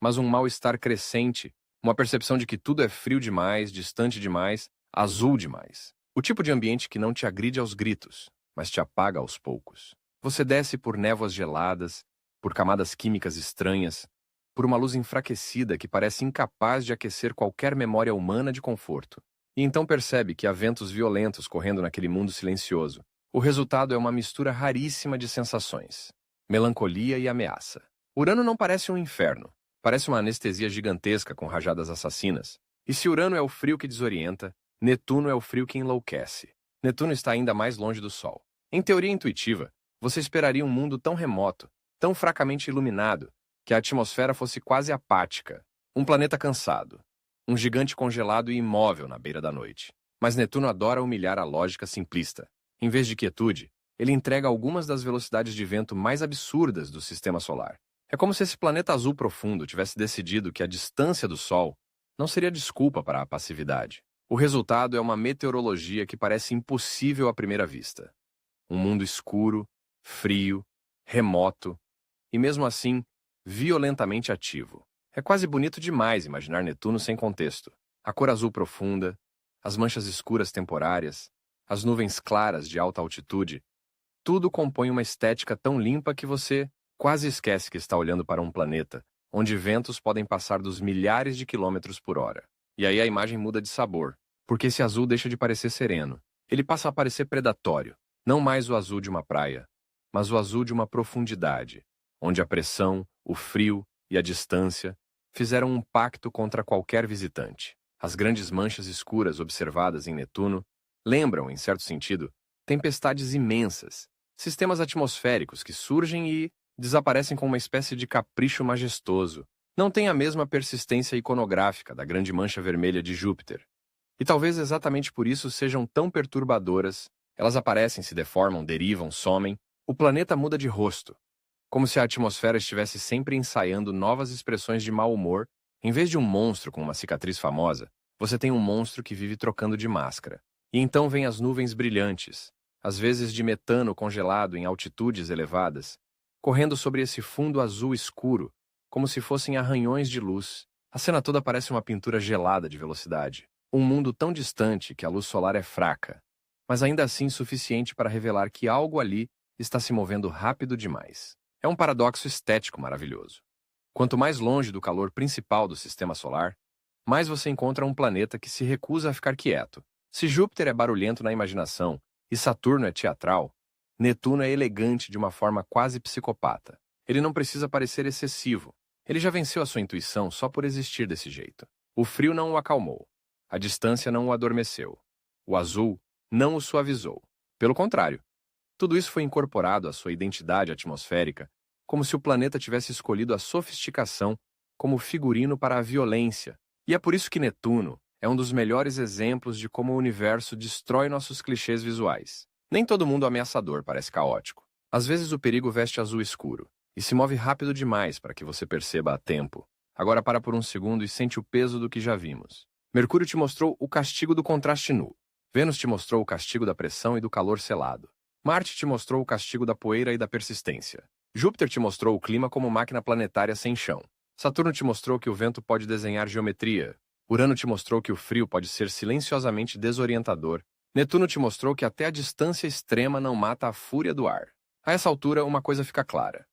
[SPEAKER 1] mas um mal-estar crescente, uma percepção de que tudo é frio demais, distante demais, azul demais. O tipo de ambiente que não te agride aos gritos, mas te apaga aos poucos. Você desce por névoas geladas, por camadas químicas estranhas, por uma luz enfraquecida que parece incapaz de aquecer qualquer memória humana de conforto. E então percebe que há ventos violentos correndo naquele mundo silencioso. O resultado é uma mistura raríssima de sensações: melancolia e ameaça. Urano não parece um inferno, parece uma anestesia gigantesca com rajadas assassinas. E se Urano é o frio que desorienta, Netuno é o frio que enlouquece. Netuno está ainda mais longe do Sol. Em teoria intuitiva, você esperaria um mundo tão remoto, tão fracamente iluminado, que a atmosfera fosse quase apática. Um planeta cansado. Um gigante congelado e imóvel na beira da noite. Mas Netuno adora humilhar a lógica simplista. Em vez de quietude, ele entrega algumas das velocidades de vento mais absurdas do sistema solar. É como se esse planeta azul profundo tivesse decidido que a distância do Sol não seria desculpa para a passividade. O resultado é uma meteorologia que parece impossível à primeira vista. Um mundo escuro, frio, remoto e, mesmo assim, violentamente ativo. É quase bonito demais imaginar Netuno sem contexto. A cor azul profunda, as manchas escuras temporárias, as nuvens claras de alta altitude, tudo compõe uma estética tão limpa que você quase esquece que está olhando para um planeta onde ventos podem passar dos milhares de quilômetros por hora. E aí a imagem muda de sabor, porque esse azul deixa de parecer sereno. Ele passa a parecer predatório. Não mais o azul de uma praia, mas o azul de uma profundidade, onde a pressão, o frio e a distância fizeram um pacto contra qualquer visitante. As grandes manchas escuras observadas em Netuno lembram, em certo sentido, tempestades imensas, sistemas atmosféricos que surgem e desaparecem com uma espécie de capricho majestoso. Não tem a mesma persistência iconográfica da grande mancha vermelha de Júpiter. E talvez exatamente por isso sejam tão perturbadoras. Elas aparecem, se deformam, derivam, somem. O planeta muda de rosto, como se a atmosfera estivesse sempre ensaiando novas expressões de mau humor. Em vez de um monstro com uma cicatriz famosa, você tem um monstro que vive trocando de máscara. E então vêm as nuvens brilhantes, às vezes de metano congelado em altitudes elevadas, correndo sobre esse fundo azul escuro, como se fossem arranhões de luz. A cena toda parece uma pintura gelada de velocidade. Um mundo tão distante que a luz solar é fraca, mas ainda assim suficiente para revelar que algo ali está se movendo rápido demais. É um paradoxo estético maravilhoso. Quanto mais longe do calor principal do sistema solar, mais você encontra um planeta que se recusa a ficar quieto. Se Júpiter é barulhento na imaginação e Saturno é teatral, Netuno é elegante de uma forma quase psicopata. Ele não precisa parecer excessivo. Ele já venceu a sua intuição só por existir desse jeito. O frio não o acalmou. A distância não o adormeceu. O azul não o suavizou. Pelo contrário, tudo isso foi incorporado à sua identidade atmosférica, como se o planeta tivesse escolhido a sofisticação como figurino para a violência. E é por isso que Netuno é um dos melhores exemplos de como o universo destrói nossos clichês visuais. Nem todo mundo ameaçador parece caótico. Às vezes o perigo veste azul escuro e se move rápido demais para que você perceba a tempo. Agora para por um segundo e sente o peso do que já vimos. Mercúrio te mostrou o castigo do contraste nu. Vênus te mostrou o castigo da pressão e do calor selado. Marte te mostrou o castigo da poeira e da persistência. Júpiter te mostrou o clima como máquina planetária sem chão. Saturno te mostrou que o vento pode desenhar geometria. Urano te mostrou que o frio pode ser silenciosamente desorientador. Netuno te mostrou que até a distância extrema não mata a fúria do ar. A essa altura, uma coisa fica clara.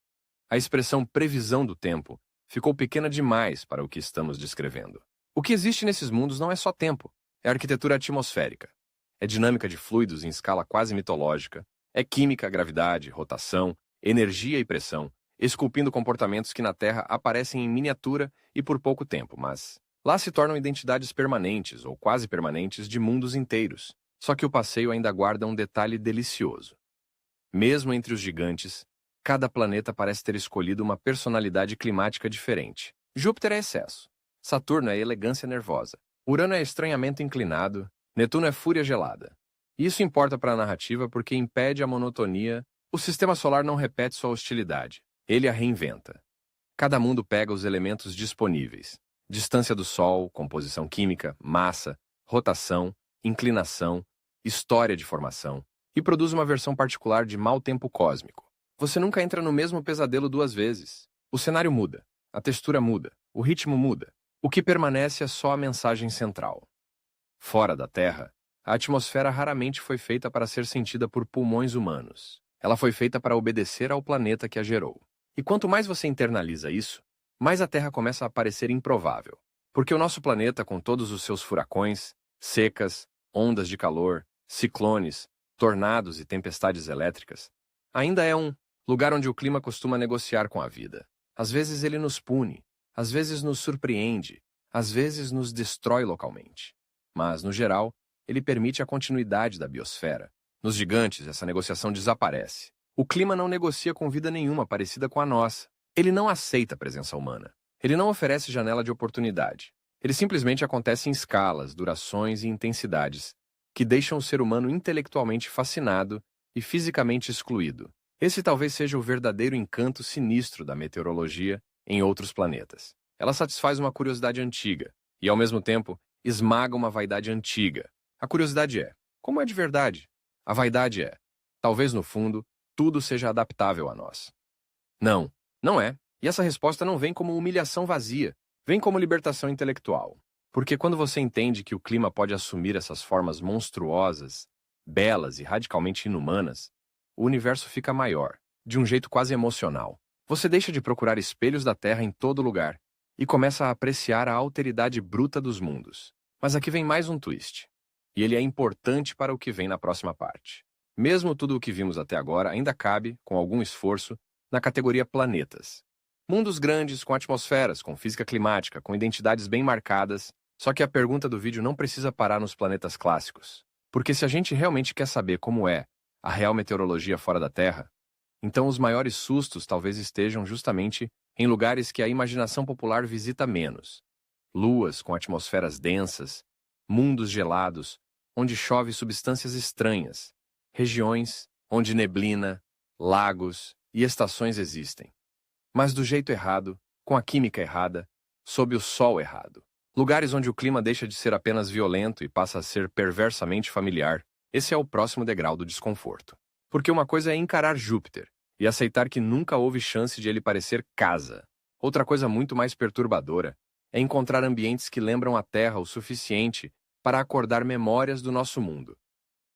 [SPEAKER 1] A expressão previsão do tempo ficou pequena demais para o que estamos descrevendo. O que existe nesses mundos não é só tempo, é arquitetura atmosférica. É dinâmica de fluidos em escala quase mitológica, é química, gravidade, rotação, energia e pressão, esculpindo comportamentos que na Terra aparecem em miniatura e por pouco tempo, mas lá se tornam identidades permanentes ou quase permanentes de mundos inteiros. Só que o passeio ainda guarda um detalhe delicioso. Mesmo entre os gigantes, cada planeta parece ter escolhido uma personalidade climática diferente. Júpiter é excesso. Saturno é elegância nervosa. Urano é estranhamento inclinado. Netuno é fúria gelada. E isso importa para a narrativa porque impede a monotonia O sistema solar não repete sua hostilidade, ele a reinventa. Cada mundo pega os elementos disponíveis: distância do Sol, composição química, massa, rotação, inclinação, história de formação, e produz uma versão particular de mau tempo cósmico. Você nunca entra no mesmo pesadelo duas vezes. O cenário muda, a textura muda, o ritmo muda. O que permanece é só a mensagem central. Fora da Terra, a atmosfera raramente foi feita para ser sentida por pulmões humanos. Ela foi feita para obedecer ao planeta que a gerou. E quanto mais você internaliza isso, mais a Terra começa a parecer improvável. Porque o nosso planeta, com todos os seus furacões, secas, ondas de calor, ciclones, tornados e tempestades elétricas, ainda é um lugar onde o clima costuma negociar com a vida. Às vezes ele nos pune, às vezes nos surpreende, às vezes nos destrói localmente. Mas, no geral, ele permite a continuidade da biosfera. Nos gigantes, essa negociação desaparece. O clima não negocia com vida nenhuma parecida com a nossa. Ele não aceita a presença humana. Ele não oferece janela de oportunidade. Ele simplesmente acontece em escalas, durações e intensidades que deixam o ser humano intelectualmente fascinado e fisicamente excluído. Esse talvez seja o verdadeiro encanto sinistro da meteorologia em outros planetas. Ela satisfaz uma curiosidade antiga e, ao mesmo tempo, esmaga uma vaidade antiga. A curiosidade é: como é de verdade? A vaidade é: talvez no fundo, tudo seja adaptável a nós. Não, não é. E essa resposta não vem como humilhação vazia, vem como libertação intelectual. Porque quando você entende que o clima pode assumir essas formas monstruosas, belas e radicalmente inumanas, o universo fica maior, de um jeito quase emocional. Você deixa de procurar espelhos da Terra em todo lugar e começa a apreciar a alteridade bruta dos mundos. Mas aqui vem mais um twist. E ele é importante para o que vem na próxima parte. Mesmo tudo o que vimos até agora ainda cabe, com algum esforço, na categoria planetas. Mundos grandes, com atmosferas, com física climática, com identidades bem marcadas. Só que a pergunta do vídeo não precisa parar nos planetas clássicos. Porque se a gente realmente quer saber como é a real meteorologia fora da Terra, então os maiores sustos talvez estejam justamente em lugares que a imaginação popular visita menos. Luas com atmosferas densas, mundos gelados, onde chove substâncias estranhas, regiões onde neblina, lagos e estações existem. Mas do jeito errado, com a química errada, sob o sol errado. Lugares onde o clima deixa de ser apenas violento e passa a ser perversamente familiar. Esse é o próximo degrau do desconforto. Porque uma coisa é encarar Júpiter e aceitar que nunca houve chance de ele parecer casa. Outra coisa muito mais perturbadora é encontrar ambientes que lembram a Terra o suficiente para acordar memórias do nosso mundo.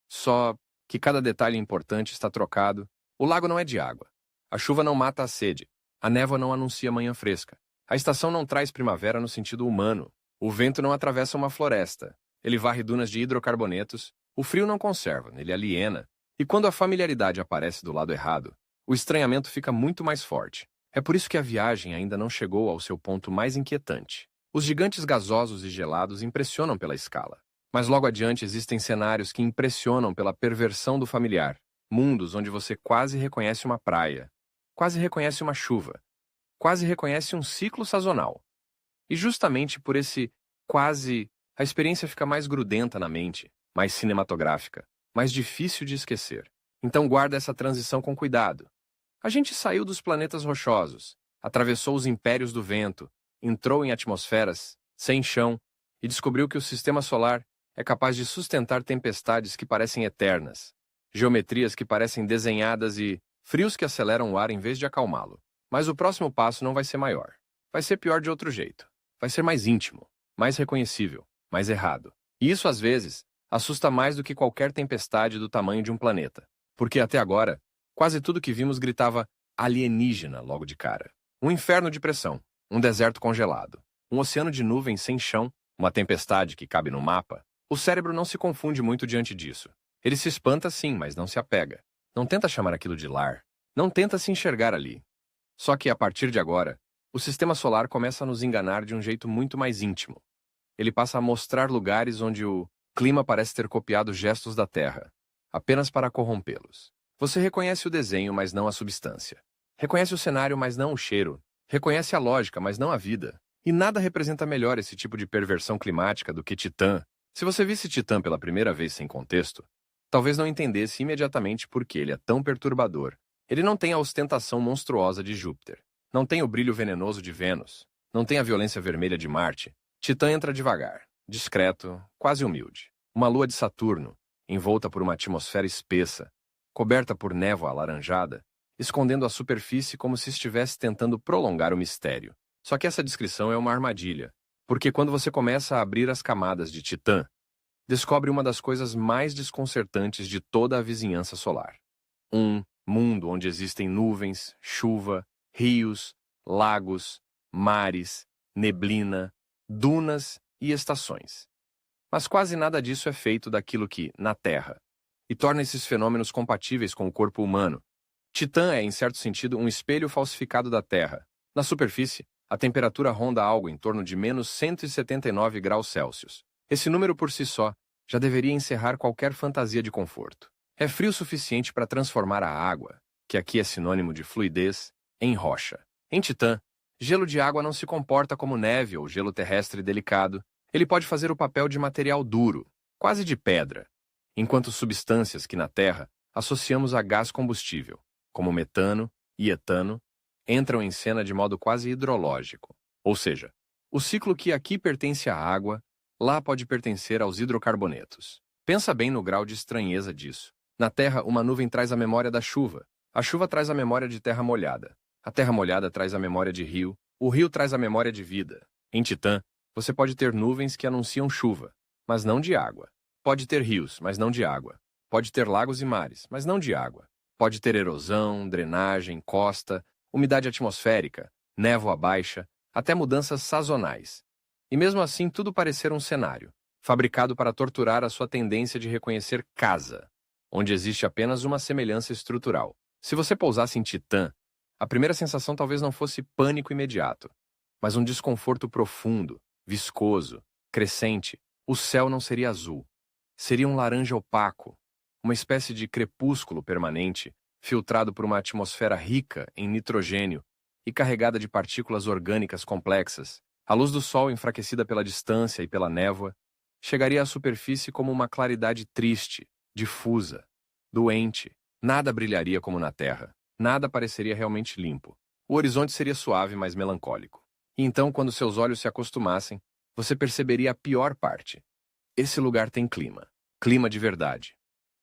[SPEAKER 1] Só que cada detalhe importante está trocado. O lago não é de água. A chuva não mata a sede. A névoa não anuncia manhã fresca. A estação não traz primavera no sentido humano. O vento não atravessa uma floresta. Ele varre dunas de hidrocarbonetos. O frio não conserva, ele aliena. E quando a familiaridade aparece do lado errado, o estranhamento fica muito mais forte. É por isso que a viagem ainda não chegou ao seu ponto mais inquietante. Os gigantes gasosos e gelados impressionam pela escala. Mas logo adiante existem cenários que impressionam pela perversão do familiar. Mundos onde você quase reconhece uma praia, quase reconhece uma chuva, quase reconhece um ciclo sazonal. E justamente por esse quase, a experiência fica mais grudenta na mente, mais cinematográfica, mais difícil de esquecer. Então guarda essa transição com cuidado. A gente saiu dos planetas rochosos, atravessou os impérios do vento, entrou em atmosferas sem chão e descobriu que o sistema solar é capaz de sustentar tempestades que parecem eternas, geometrias que parecem desenhadas e frios que aceleram o ar em vez de acalmá-lo. Mas o próximo passo não vai ser maior. Vai ser pior de outro jeito. Vai ser mais íntimo, mais reconhecível, mais errado. E isso, às vezes, assusta mais do que qualquer tempestade do tamanho de um planeta. Porque até agora, quase tudo que vimos gritava alienígena logo de cara. Um inferno de pressão, um deserto congelado, um oceano de nuvens sem chão, uma tempestade que cabe no mapa. O cérebro não se confunde muito diante disso. Ele se espanta sim, mas não se apega. Não tenta chamar aquilo de lar. Não tenta se enxergar ali. Só que, a partir de agora, o sistema solar começa a nos enganar de um jeito muito mais íntimo. Ele passa a mostrar lugares onde o clima parece ter copiado gestos da Terra, apenas para corrompê-los. Você reconhece o desenho, mas não a substância. Reconhece o cenário, mas não o cheiro. Reconhece a lógica, mas não a vida. E nada representa melhor esse tipo de perversão climática do que Titã. Se você visse Titã pela primeira vez sem contexto, talvez não entendesse imediatamente por que ele é tão perturbador. Ele não tem a ostentação monstruosa de Júpiter, não tem o brilho venenoso de Vênus, não tem a violência vermelha de Marte. Titã entra devagar, discreto, quase humilde. Uma lua de Saturno, envolta por uma atmosfera espessa, coberta por névoa alaranjada, escondendo a superfície como se estivesse tentando prolongar o mistério. Só que essa descrição é uma armadilha, porque quando você começa a abrir as camadas de Titã, descobre uma das coisas mais desconcertantes de toda a vizinhança solar. Um mundo onde existem nuvens, chuva, rios, lagos, mares, neblina, dunas e estações. Mas quase nada disso é feito daquilo que, na Terra, e torna esses fenômenos compatíveis com o corpo humano. Titã é, em certo sentido, um espelho falsificado da Terra. Na superfície, a temperatura ronda algo em torno de menos 179 graus Celsius. Esse número por si só já deveria encerrar qualquer fantasia de conforto. É frio o suficiente para transformar a água, que aqui é sinônimo de fluidez, em rocha. Em Titã, gelo de água não se comporta como neve ou gelo terrestre delicado. Ele pode fazer o papel de material duro, quase de pedra, enquanto substâncias que na Terra associamos a gás combustível, como metano e etano, entram em cena de modo quase hidrológico. Ou seja, o ciclo que aqui pertence à água, lá pode pertencer aos hidrocarbonetos. Pensa bem no grau de estranheza disso. Na Terra, uma nuvem traz a memória da chuva. A chuva traz a memória de terra molhada. A terra molhada traz a memória de rio. O rio traz a memória de vida. Em Titã, você pode ter nuvens que anunciam chuva, mas não de água. Pode ter rios, mas não de água. Pode ter lagos e mares, mas não de água. Pode ter erosão, drenagem, costa, umidade atmosférica, névoa baixa, até mudanças sazonais. E mesmo assim tudo parecer um cenário, fabricado para torturar a sua tendência de reconhecer casa, onde existe apenas uma semelhança estrutural. Se você pousasse em Titã, a primeira sensação talvez não fosse pânico imediato, mas um desconforto profundo, viscoso, crescente. O céu não seria azul. Seria um laranja opaco, uma espécie de crepúsculo permanente, filtrado por uma atmosfera rica em nitrogênio e carregada de partículas orgânicas complexas. A luz do sol, enfraquecida pela distância e pela névoa, chegaria à superfície como uma claridade triste, difusa, doente. Nada brilharia como na Terra. Nada pareceria realmente limpo. O horizonte seria suave, mas melancólico. E então, quando seus olhos se acostumassem, você perceberia a pior parte. Esse lugar tem clima. Clima de verdade.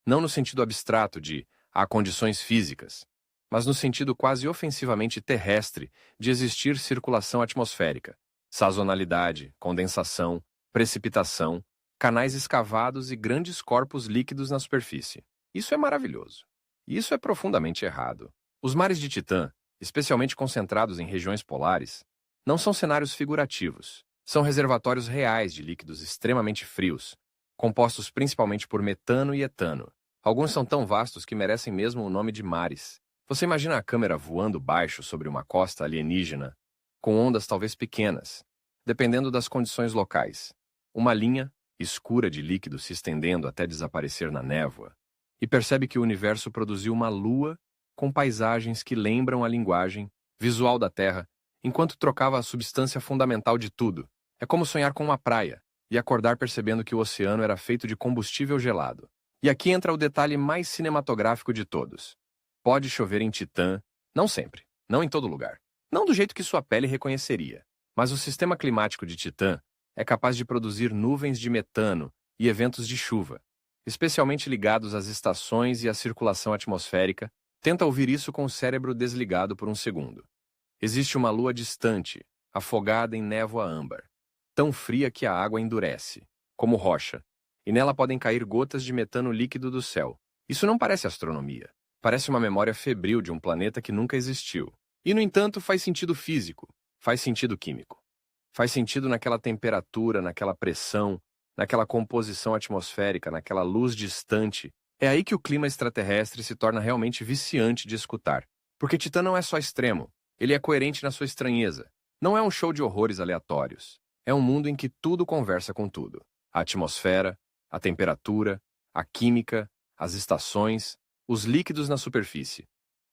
[SPEAKER 1] Não no sentido abstrato de há condições físicas, mas no sentido quase ofensivamente terrestre de existir circulação atmosférica, sazonalidade, condensação, precipitação, canais escavados e grandes corpos líquidos na superfície. Isso é maravilhoso. Isso é profundamente errado. Os mares de Titã, especialmente concentrados em regiões polares, não são cenários figurativos. São reservatórios reais de líquidos extremamente frios, compostos principalmente por metano e etano. Alguns são tão vastos que merecem mesmo o nome de mares. Você imagina a câmera voando baixo sobre uma costa alienígena, com ondas talvez pequenas, dependendo das condições locais. Uma linha escura de líquido se estendendo até desaparecer na névoa, e percebe que o universo produziu uma lua com paisagens que lembram a linguagem visual da Terra, enquanto trocava a substância fundamental de tudo. É como sonhar com uma praia e acordar percebendo que o oceano era feito de combustível gelado. E aqui entra o detalhe mais cinematográfico de todos. Pode chover em Titã, não sempre, não em todo lugar, não do jeito que sua pele reconheceria, mas o sistema climático de Titã é capaz de produzir nuvens de metano e eventos de chuva, especialmente ligados às estações e à circulação atmosférica. Tenta ouvir isso com o cérebro desligado por um segundo. Existe uma lua distante, afogada em névoa âmbar, tão fria que a água endurece, como rocha, e nela podem cair gotas de metano líquido do céu. Isso não parece astronomia. Parece uma memória febril de um planeta que nunca existiu. E, no entanto, faz sentido físico, faz sentido químico. Faz sentido naquela temperatura, naquela pressão, naquela composição atmosférica, naquela luz distante. É aí que o clima extraterrestre se torna realmente viciante de escutar. Porque Titã não é só extremo, ele é coerente na sua estranheza. Não é um show de horrores aleatórios. É um mundo em que tudo conversa com tudo. A atmosfera, a temperatura, a química, as estações, os líquidos na superfície,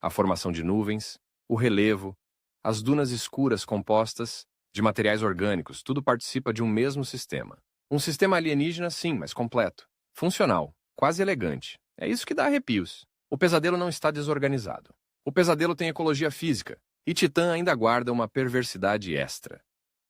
[SPEAKER 1] a formação de nuvens, o relevo, as dunas escuras compostas de materiais orgânicos, tudo participa de um mesmo sistema. Um sistema alienígena, sim, mas completo. Funcional, quase elegante, É isso que dá arrepios. O pesadelo não está desorganizado. O pesadelo tem ecologia física, e Titã ainda guarda uma perversidade extra.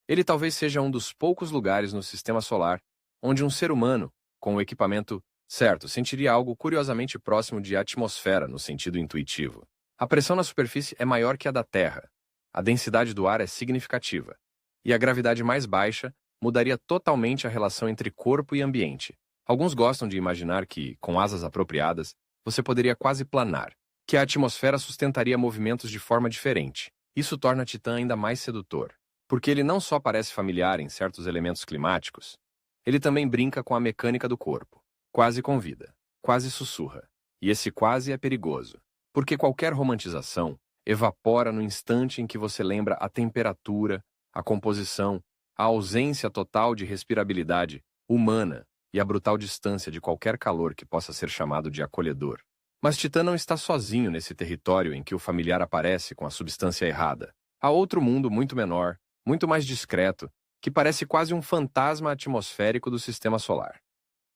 [SPEAKER 1] Ele talvez seja um dos poucos lugares no sistema solar onde um ser humano, com o equipamento certo, sentiria algo curiosamente próximo de atmosfera no sentido intuitivo. A pressão na superfície é maior que a da Terra, a densidade do ar é significativa, e a gravidade mais baixa mudaria totalmente a relação entre corpo e ambiente. Alguns gostam de imaginar que, com asas apropriadas, você poderia quase planar, que a atmosfera sustentaria movimentos de forma diferente. Isso torna Titã ainda mais sedutor, porque ele não só parece familiar em certos elementos climáticos, ele também brinca com a mecânica do corpo, quase convida, quase sussurra. E esse quase é perigoso, porque qualquer romantização evapora no instante em que você lembra a temperatura, a composição, a ausência total de respirabilidade humana e a brutal distância de qualquer calor que possa ser chamado de acolhedor. Mas Titã não está sozinho nesse território em que o familiar aparece com a substância errada. Há outro mundo muito menor, muito mais discreto, que parece quase um fantasma atmosférico do sistema solar.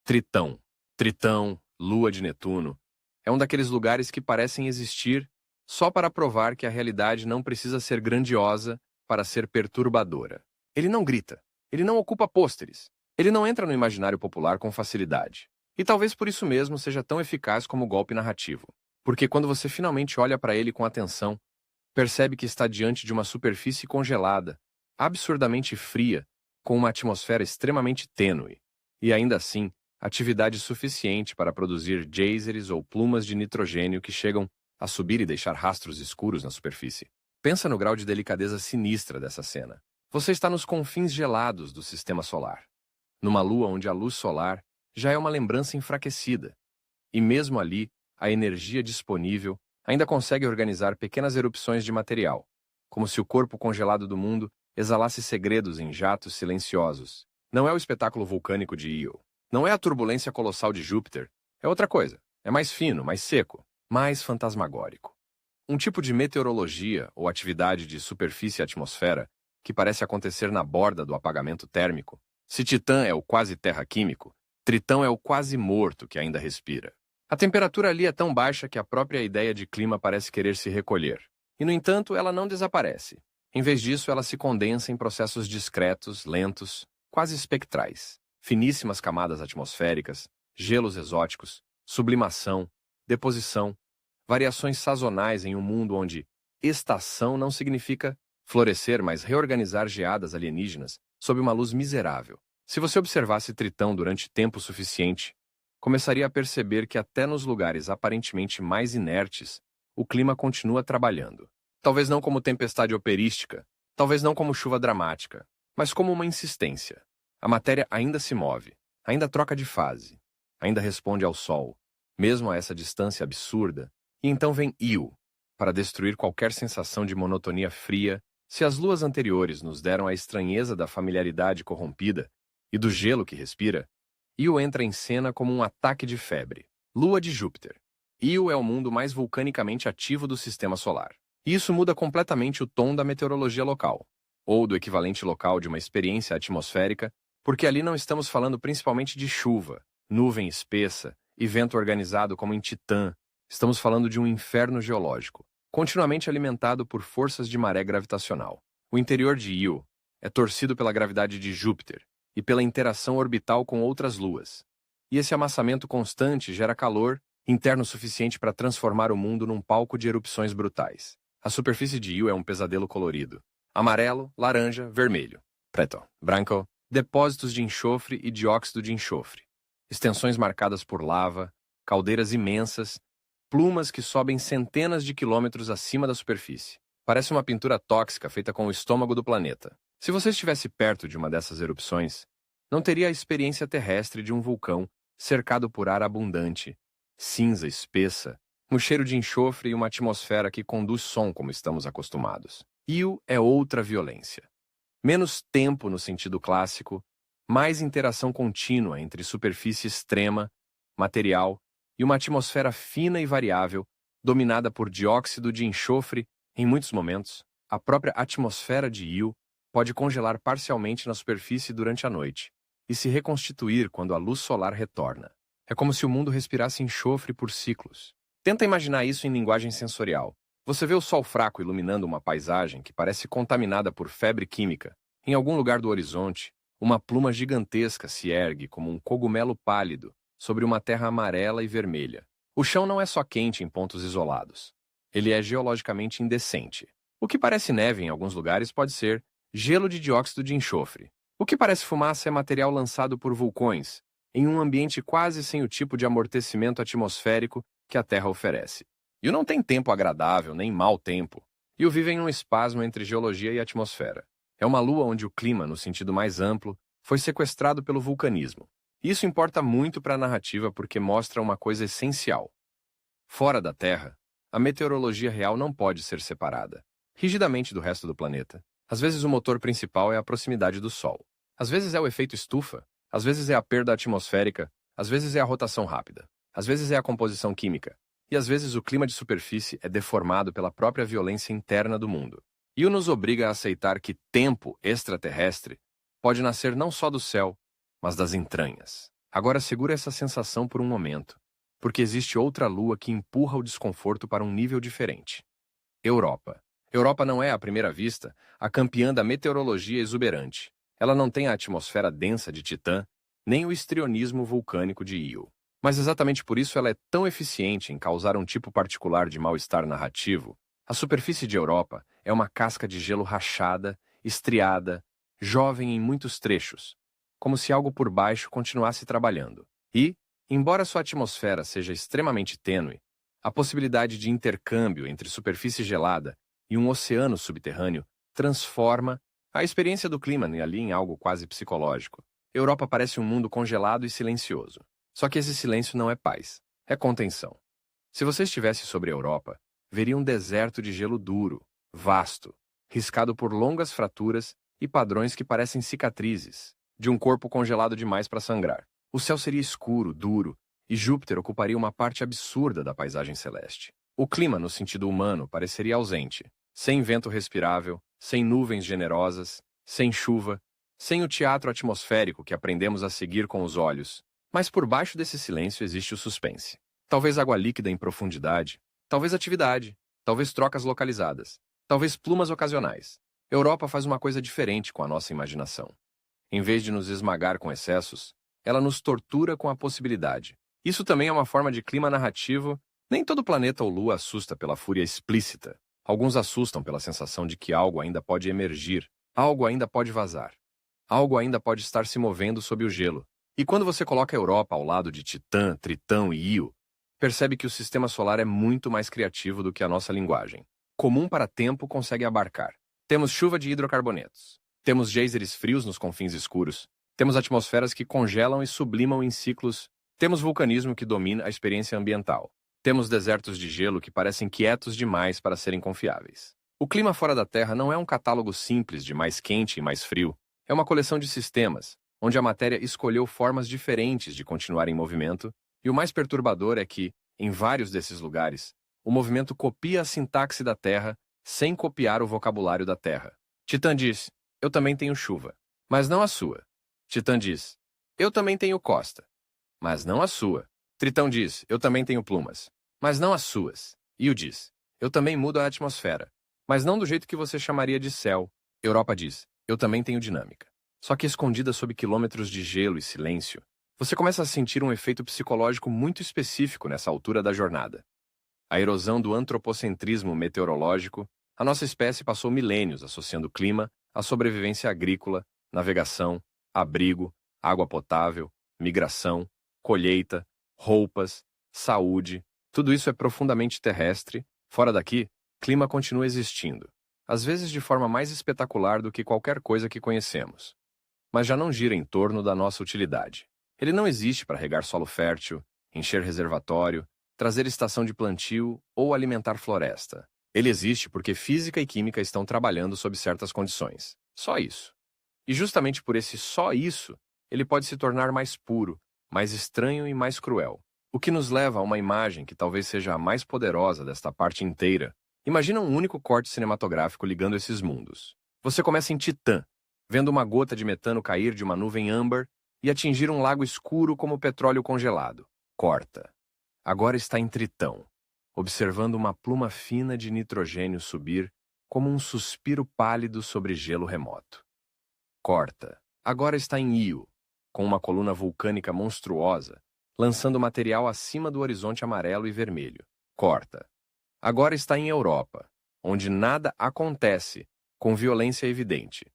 [SPEAKER 1] Tritão. Tritão, lua de Netuno, é um daqueles lugares que parecem existir só para provar que a realidade não precisa ser grandiosa para ser perturbadora. Ele não grita, ele não ocupa pôsteres, ele não entra no imaginário popular com facilidade. E talvez por isso mesmo seja tão eficaz como golpe narrativo. Porque quando você finalmente olha para ele com atenção, percebe que está diante de uma superfície congelada, absurdamente fria, com uma atmosfera extremamente tênue, e ainda assim, atividade suficiente para produzir geysers ou plumas de nitrogênio que chegam a subir e deixar rastros escuros na superfície. Pensa no grau de delicadeza sinistra dessa cena. Você está nos confins gelados do sistema solar, numa lua onde a luz solar já é uma lembrança enfraquecida, e mesmo ali, a energia disponível ainda consegue organizar pequenas erupções de material, como se o corpo congelado do mundo exalasse segredos em jatos silenciosos. Não é o espetáculo vulcânico de Io. Não é a turbulência colossal de Júpiter. É outra coisa. É mais fino, mais seco, mais fantasmagórico. Um tipo de meteorologia ou atividade de superfície-atmosfera que parece acontecer na borda do apagamento térmico. Se Titã é o quase terra químico, Tritão é o quase morto que ainda respira. A temperatura ali é tão baixa que a própria ideia de clima parece querer se recolher. E, no entanto, ela não desaparece. Em vez disso, ela se condensa em processos discretos, lentos, quase espectrais. Finíssimas camadas atmosféricas, gelos exóticos, sublimação, deposição, variações sazonais em um mundo onde estação não significa florescer, mas reorganizar geadas alienígenas sob uma luz miserável. Se você observasse Tritão durante tempo suficiente, começaria a perceber que até nos lugares aparentemente mais inertes, o clima continua trabalhando. Talvez não como tempestade operística, talvez não como chuva dramática, mas como uma insistência. A matéria ainda se move, ainda troca de fase, ainda responde ao Sol, mesmo a essa distância absurda, e então vem Io, para destruir qualquer sensação de monotonia fria. Se as luas anteriores nos deram a estranheza da familiaridade corrompida e do gelo que respira, Io entra em cena como um ataque de febre. Lua de Júpiter. Io é o mundo mais vulcanicamente ativo do sistema solar. E isso muda completamente o tom da meteorologia local, ou do equivalente local de uma experiência atmosférica, porque ali não estamos falando principalmente de chuva, nuvem espessa e vento organizado como em Titã. Estamos falando de um inferno geológico, continuamente alimentado por forças de maré gravitacional. O interior de Io é torcido pela gravidade de Júpiter e pela interação orbital com outras luas. E esse amassamento constante gera calor interno suficiente para transformar o mundo num palco de erupções brutais. A superfície de Io é um pesadelo colorido. Amarelo, laranja, vermelho. Preto, branco, depósitos de enxofre e dióxido de enxofre. Extensões marcadas por lava, caldeiras imensas, plumas que sobem centenas de quilômetros acima da superfície. Parece uma pintura tóxica feita com o estômago do planeta. Se você estivesse perto de uma dessas erupções, não teria a experiência terrestre de um vulcão cercado por ar abundante, cinza espessa, um cheiro de enxofre e uma atmosfera que conduz som como estamos acostumados. Io é outra violência. Menos tempo no sentido clássico, mais interação contínua entre superfície extrema, material e uma atmosfera fina e variável, dominada por dióxido de enxofre. Em muitos momentos, a própria atmosfera de Io pode congelar parcialmente na superfície durante a noite e se reconstituir quando a luz solar retorna. É como se o mundo respirasse enxofre por ciclos. Tenta imaginar isso em linguagem sensorial. Você vê o sol fraco iluminando uma paisagem que parece contaminada por febre química. Em algum lugar do horizonte, uma pluma gigantesca se ergue como um cogumelo pálido sobre uma terra amarela e vermelha. O chão não é só quente em pontos isolados. Ele é geologicamente indecente. O que parece neve em alguns lugares pode ser gelo de dióxido de enxofre. O que parece fumaça é material lançado por vulcões, em um ambiente quase sem o tipo de amortecimento atmosférico que a Terra oferece. Io não tem tempo agradável, nem mau tempo. Io vive em um espasmo entre geologia e atmosfera. É uma lua onde o clima, no sentido mais amplo, foi sequestrado pelo vulcanismo. Isso importa muito para a narrativa porque mostra uma coisa essencial. Fora da Terra, a meteorologia real não pode ser separada rigidamente do resto do planeta. Às vezes o motor principal é a proximidade do Sol. Às vezes é o efeito estufa. Às vezes é a perda atmosférica. Às vezes é a rotação rápida. Às vezes é a composição química. E às vezes o clima de superfície é deformado pela própria violência interna do mundo. Isso nos obriga a aceitar que tempo extraterrestre pode nascer não só do céu, mas das entranhas. Agora segura essa sensação por um momento, porque existe outra lua que empurra o desconforto para um nível diferente. Europa. Europa não é, à primeira vista, a campeã da meteorologia exuberante. Ela não tem a atmosfera densa de Titã, nem o histrionismo vulcânico de Io. Mas exatamente por isso ela é tão eficiente em causar um tipo particular de mal-estar narrativo. A superfície de Europa é uma casca de gelo rachada, estriada, jovem em muitos trechos, como se algo por baixo continuasse trabalhando. E, embora sua atmosfera seja extremamente tênue, a possibilidade de intercâmbio entre superfície gelada e um oceano subterrâneo transforma a experiência do clima ali em algo quase psicológico. Europa parece um mundo congelado e silencioso. Só que esse silêncio não é paz, é contenção. Se você estivesse sobre a Europa, veria um deserto de gelo duro, vasto, riscado por longas fraturas e padrões que parecem cicatrizes, de um corpo congelado demais para sangrar. O céu seria escuro, duro, e Júpiter ocuparia uma parte absurda da paisagem celeste. O clima, no sentido humano, pareceria ausente, sem vento respirável, sem nuvens generosas, sem chuva, sem o teatro atmosférico que aprendemos a seguir com os olhos. Mas por baixo desse silêncio existe o suspense. Talvez água líquida em profundidade, talvez atividade, talvez trocas localizadas, talvez plumas ocasionais. Europa faz uma coisa diferente com a nossa imaginação. Em vez de nos esmagar com excessos, ela nos tortura com a possibilidade. Isso também é uma forma de clima narrativo. Nem todo planeta ou lua assusta pela fúria explícita. Alguns assustam pela sensação de que algo ainda pode emergir, algo ainda pode vazar, algo ainda pode estar se movendo sob o gelo. E quando você coloca a Europa ao lado de Titã, Tritão e Io, percebe que o sistema solar é muito mais criativo do que a nossa linguagem. Comum para tempo consegue abarcar. Temos chuva de hidrocarbonetos. Temos geysers frios nos confins escuros. Temos atmosferas que congelam e sublimam em ciclos. Temos vulcanismo que domina a experiência ambiental. Temos desertos de gelo que parecem quietos demais para serem confiáveis. O clima fora da Terra não é um catálogo simples de mais quente e mais frio. É uma coleção de sistemas, onde a matéria escolheu formas diferentes de continuar em movimento, e o mais perturbador é que, em vários desses lugares, o movimento copia a sintaxe da Terra sem copiar o vocabulário da Terra. Titã diz, eu também tenho chuva, mas não a sua. Titã diz, eu também tenho costa, mas não a sua. Tritão diz, eu também tenho plumas, mas não as suas. Io diz, eu também mudo a atmosfera, mas não do jeito que você chamaria de céu. Europa diz, eu também tenho dinâmica. Só que escondida sob quilômetros de gelo e silêncio, você começa a sentir um efeito psicológico muito específico nessa altura da jornada. A erosão do antropocentrismo meteorológico, a nossa espécie passou milênios associando clima à sobrevivência agrícola, navegação, abrigo, água potável, migração, colheita, roupas, saúde, tudo isso é profundamente terrestre. Fora daqui, clima continua existindo, às vezes de forma mais espetacular do que qualquer coisa que conhecemos. Mas já não gira em torno da nossa utilidade. Ele não existe para regar solo fértil, encher reservatório, trazer estação de plantio ou alimentar floresta. Ele existe porque física e química estão trabalhando sob certas condições. Só isso. E justamente por esse só isso, ele pode se tornar mais puro, mais estranho e mais cruel. O que nos leva a uma imagem que talvez seja a mais poderosa desta parte inteira. Imagina um único corte cinematográfico ligando esses mundos. Você começa em Titã, vendo uma gota de metano cair de uma nuvem âmbar e atingir um lago escuro como petróleo congelado. corta. Agora está em Tritão, observando uma pluma fina de nitrogênio subir como um suspiro pálido sobre gelo remoto. Corta. Agora está em Io, com uma coluna vulcânica monstruosa, lançando material acima do horizonte amarelo e vermelho. Corta. Agora está em Europa, onde nada acontece com violência evidente.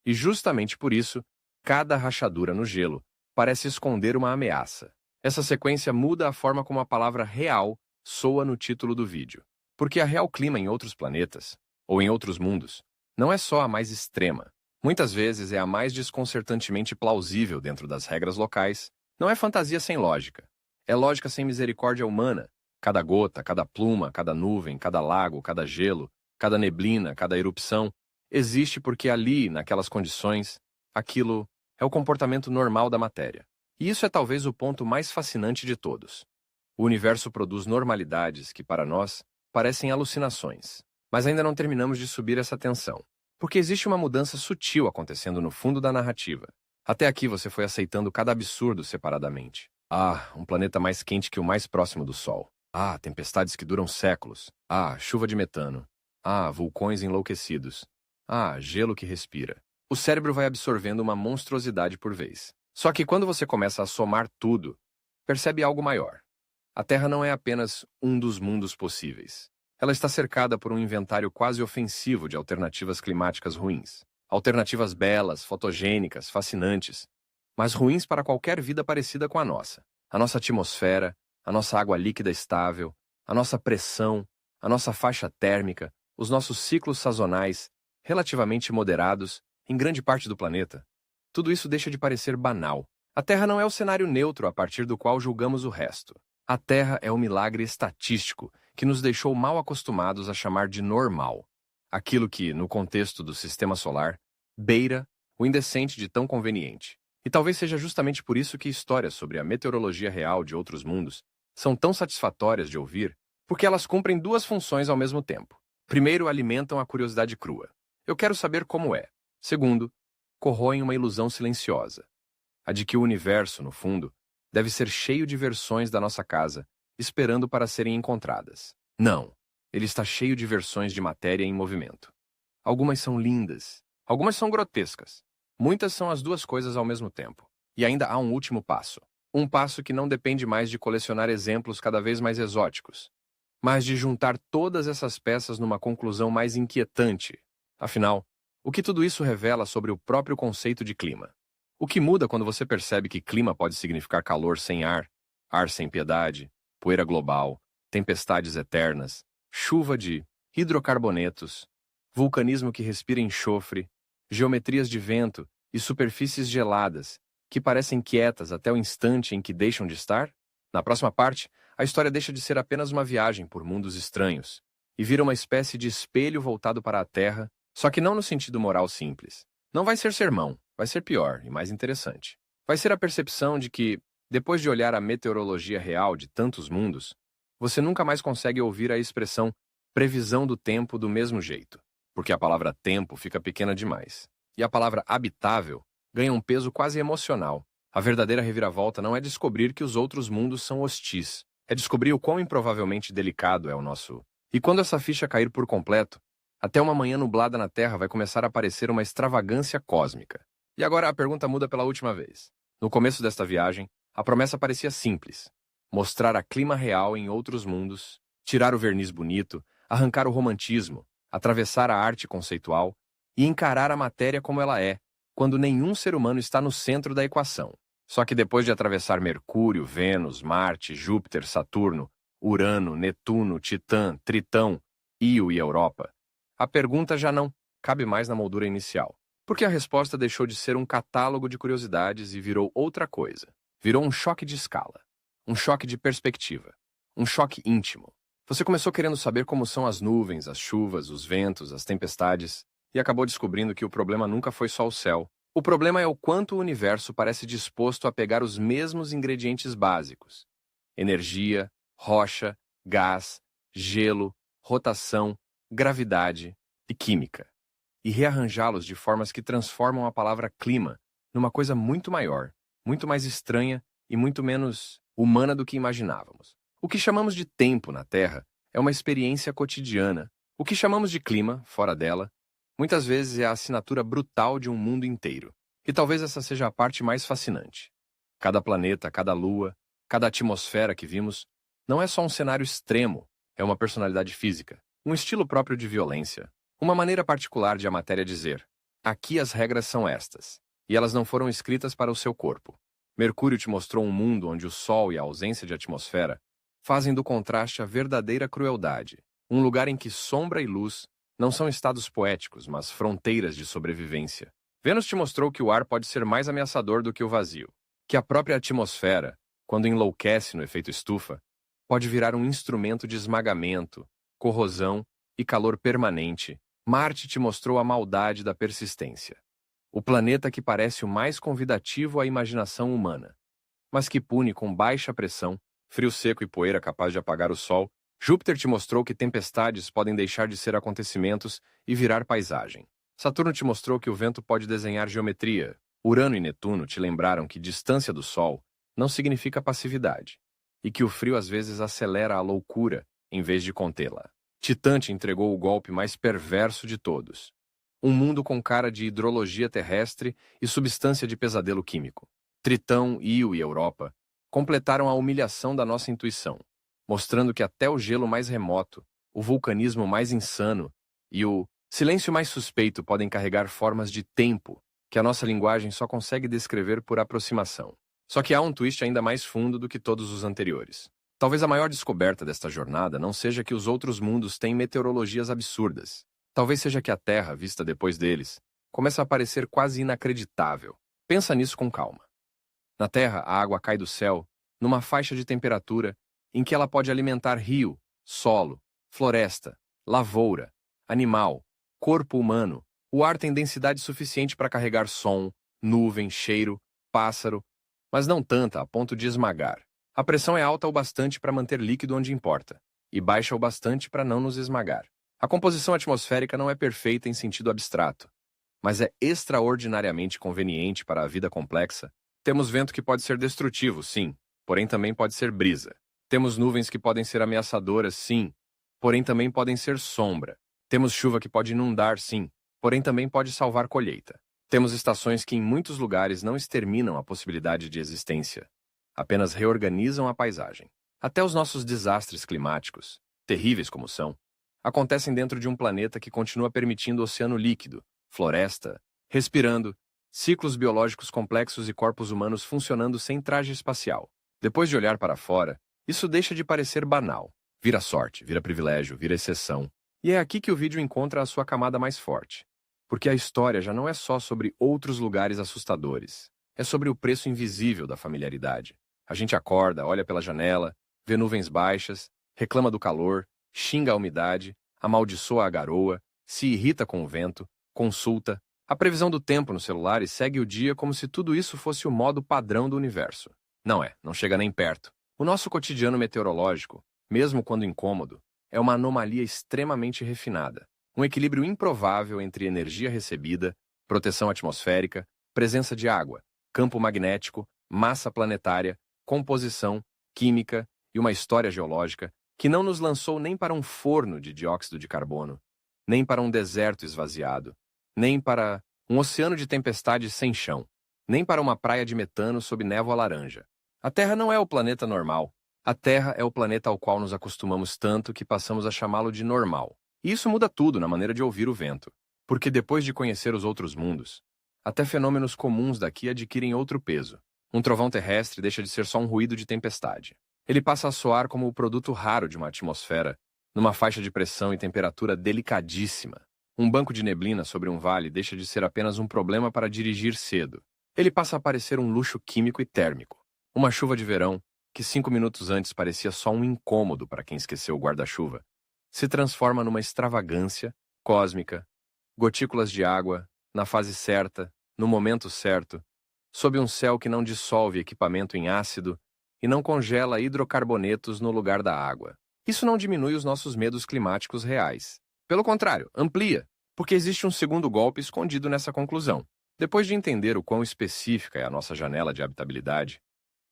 [SPEAKER 1] E justamente por isso, cada rachadura no gelo parece esconder uma ameaça. Essa sequência muda a forma como a palavra real soa no título do vídeo. Porque a real clima em outros planetas, ou em outros mundos, não é só a mais extrema. Muitas vezes é a mais desconcertantemente plausível dentro das regras locais. Não é fantasia sem lógica. É lógica sem misericórdia humana. Cada gota, cada pluma, cada nuvem, cada lago, cada gelo, cada neblina, cada erupção, existe porque ali, naquelas condições, aquilo é o comportamento normal da matéria. E isso é talvez o ponto mais fascinante de todos. O universo produz normalidades que, para nós, parecem alucinações. Mas ainda não terminamos de subir essa tensão. Porque existe uma mudança sutil acontecendo no fundo da narrativa. Até aqui você foi aceitando cada absurdo separadamente. Ah, um planeta mais quente que o mais próximo do Sol. Ah, tempestades que duram séculos. Ah, chuva de metano. Ah, vulcões enlouquecidos. Ah, gelo que respira. O cérebro vai absorvendo uma monstruosidade por vez. Só que quando você começa a somar tudo, percebe algo maior. A Terra não é apenas um dos mundos possíveis. Ela está cercada por um inventário quase ofensivo de alternativas climáticas ruins. Alternativas belas, fotogênicas, fascinantes, mas ruins para qualquer vida parecida com a nossa. A nossa atmosfera, a nossa água líquida estável, a nossa pressão, a nossa faixa térmica, os nossos ciclos sazonais, relativamente moderados, em grande parte do planeta. Tudo isso deixa de parecer banal. A Terra não é o cenário neutro a partir do qual julgamos o resto. A Terra é o milagre estatístico que nos deixou mal acostumados a chamar de normal. Aquilo que, no contexto do sistema solar, beira o indecente de tão conveniente. E talvez seja justamente por isso que histórias sobre a meteorologia real de outros mundos são tão satisfatórias de ouvir, porque elas cumprem duas funções ao mesmo tempo. Primeiro, alimentam a curiosidade crua. Eu quero saber como é. Segundo, corroem uma ilusão silenciosa. A de que o universo, no fundo, deve ser cheio de versões da nossa casa, esperando para serem encontradas. Não, ele está cheio de versões de matéria em movimento. Algumas são lindas, algumas são grotescas. Muitas são as duas coisas ao mesmo tempo. E ainda há um último passo. Um passo que não depende mais de colecionar exemplos cada vez mais exóticos, mas de juntar todas essas peças numa conclusão mais inquietante. Afinal, o que tudo isso revela sobre o próprio conceito de clima? O que muda quando você percebe que clima pode significar calor sem ar, ar sem piedade, poeira global, tempestades eternas, chuva de hidrocarbonetos, vulcanismo que respira enxofre, geometrias de vento e superfícies geladas que parecem quietas até o instante em que deixam de estar? Na próxima parte, a história deixa de ser apenas uma viagem por mundos estranhos e vira uma espécie de espelho voltado para a Terra, só que não no sentido moral simples. Não vai ser sermão, vai ser pior e mais interessante. Vai ser a percepção de que, depois de olhar a meteorologia real de tantos mundos, você nunca mais consegue ouvir a expressão previsão do tempo do mesmo jeito, porque a palavra tempo fica pequena demais. E a palavra habitável ganha um peso quase emocional. A verdadeira reviravolta não é descobrir que os outros mundos são hostis, é descobrir o quão improvavelmente delicado é o nosso. E quando essa ficha cair por completo, até uma manhã nublada na Terra vai começar a parecer uma extravagância cósmica. E agora a pergunta muda pela última vez. No começo desta viagem, a promessa parecia simples: mostrar a clima real em outros mundos, tirar o verniz bonito, arrancar o romantismo, atravessar a arte conceitual e encarar a matéria como ela é, quando nenhum ser humano está no centro da equação. Só que depois de atravessar Mercúrio, Vênus, Marte, Júpiter, Saturno, Urano, Netuno, Titã, Tritão, Io e Europa, a pergunta já não cabe mais na moldura inicial, porque a resposta deixou de ser um catálogo de curiosidades e virou outra coisa. Virou um choque de escala, um choque de perspectiva, um choque íntimo. Você começou querendo saber como são as nuvens, as chuvas, os ventos, as tempestades, e acabou descobrindo que o problema nunca foi só o céu. O problema é o quanto o universo parece disposto a pegar os mesmos ingredientes básicos: energia, rocha, gás, gelo, rotação, gravidade e química, e rearranjá-los de formas que transformam a palavra clima numa coisa muito maior, muito mais estranha e muito menos humana do que imaginávamos. O que chamamos de tempo na Terra é uma experiência cotidiana. O que chamamos de clima, fora dela, muitas vezes é a assinatura brutal de um mundo inteiro. E talvez essa seja a parte mais fascinante. Cada planeta, cada lua, cada atmosfera que vimos não é só um cenário extremo, é uma personalidade física, um estilo próprio de violência, uma maneira particular de a matéria dizer: aqui as regras são estas, e elas não foram escritas para o seu corpo. Mercúrio te mostrou um mundo onde o Sol e a ausência de atmosfera fazem do contraste a verdadeira crueldade, um lugar em que sombra e luz não são estados poéticos, mas fronteiras de sobrevivência. Vênus te mostrou que o ar pode ser mais ameaçador do que o vazio, que a própria atmosfera, quando enlouquece no efeito estufa, pode virar um instrumento de esmagamento, corrosão e calor permanente. Marte te mostrou a maldade da persistência. O planeta que parece o mais convidativo à imaginação humana, mas que pune com baixa pressão, frio seco e poeira capaz de apagar o sol. Júpiter te mostrou que tempestades podem deixar de ser acontecimentos e virar paisagem. Saturno te mostrou que o vento pode desenhar geometria. Urano e Netuno te lembraram que distância do Sol não significa passividade, e que o frio às vezes acelera a loucura em vez de contê-la. Titã te entregou o golpe mais perverso de todos. Um mundo com cara de hidrologia terrestre e substância de pesadelo químico. Tritão, Ío e Europa completaram a humilhação da nossa intuição, mostrando que até o gelo mais remoto, o vulcanismo mais insano e o silêncio mais suspeito podem carregar formas de tempo que a nossa linguagem só consegue descrever por aproximação. Só que há um twist ainda mais fundo do que todos os anteriores. Talvez a maior descoberta desta jornada não seja que os outros mundos têm meteorologias absurdas. Talvez seja que a Terra, vista depois deles, começa a parecer quase inacreditável. Pensa nisso com calma. Na Terra, a água cai do céu numa faixa de temperatura em que ela pode alimentar rio, solo, floresta, lavoura, animal, corpo humano. O ar tem densidade suficiente para carregar som, nuvem, cheiro, pássaro, mas não tanta a ponto de esmagar. A pressão é alta o bastante para manter líquido onde importa, e baixa o bastante para não nos esmagar. A composição atmosférica não é perfeita em sentido abstrato, mas é extraordinariamente conveniente para a vida complexa. Temos vento que pode ser destrutivo, sim, porém também pode ser brisa. Temos nuvens que podem ser ameaçadoras, sim, porém também podem ser sombra. Temos chuva que pode inundar, sim, porém também pode salvar colheita. Temos estações que em muitos lugares não exterminam a possibilidade de existência, apenas reorganizam a paisagem. Até os nossos desastres climáticos, terríveis como são, acontecem dentro de um planeta que continua permitindo oceano líquido, floresta, respirando, ciclos biológicos complexos e corpos humanos funcionando sem traje espacial. Depois de olhar para fora, isso deixa de parecer banal. Vira sorte, vira privilégio, vira exceção. E é aqui que o vídeo encontra a sua camada mais forte. Porque a história já não é só sobre outros lugares assustadores. É sobre o preço invisível da familiaridade. A gente acorda, olha pela janela, vê nuvens baixas, reclama do calor, xinga a umidade, amaldiçoa a garoa, se irrita com o vento, consulta a previsão do tempo no celular e segue o dia como se tudo isso fosse o modo padrão do universo. Não chega nem perto. O nosso cotidiano meteorológico, mesmo quando incômodo, é uma anomalia extremamente refinada. Um equilíbrio improvável entre energia recebida, proteção atmosférica, presença de água, campo magnético, massa planetária, composição, química e uma história geológica que não nos lançou nem para um forno de dióxido de carbono, nem para um deserto esvaziado, nem para um oceano de tempestades sem chão, nem para uma praia de metano sob névoa laranja. A Terra não é o planeta normal. A Terra é o planeta ao qual nos acostumamos tanto que passamos a chamá-lo de normal. E isso muda tudo na maneira de ouvir o vento. Porque depois de conhecer os outros mundos, até fenômenos comuns daqui adquirem outro peso. Um trovão terrestre deixa de ser só um ruído de tempestade. Ele passa a soar como o produto raro de uma atmosfera, numa faixa de pressão e temperatura delicadíssima. Um banco de neblina sobre um vale deixa de ser apenas um problema para dirigir cedo. Ele passa a parecer um luxo químico e térmico. Uma chuva de verão, que 5 minutos antes parecia só um incômodo para quem esqueceu o guarda-chuva, se transforma numa extravagância cósmica. Gotículas de água, na fase certa, no momento certo, sob um céu que não dissolve equipamento em ácido e não congela hidrocarbonetos no lugar da água. Isso não diminui os nossos medos climáticos reais. Pelo contrário, amplia, porque existe um segundo golpe escondido nessa conclusão. Depois de entender o quão específica é a nossa janela de habitabilidade,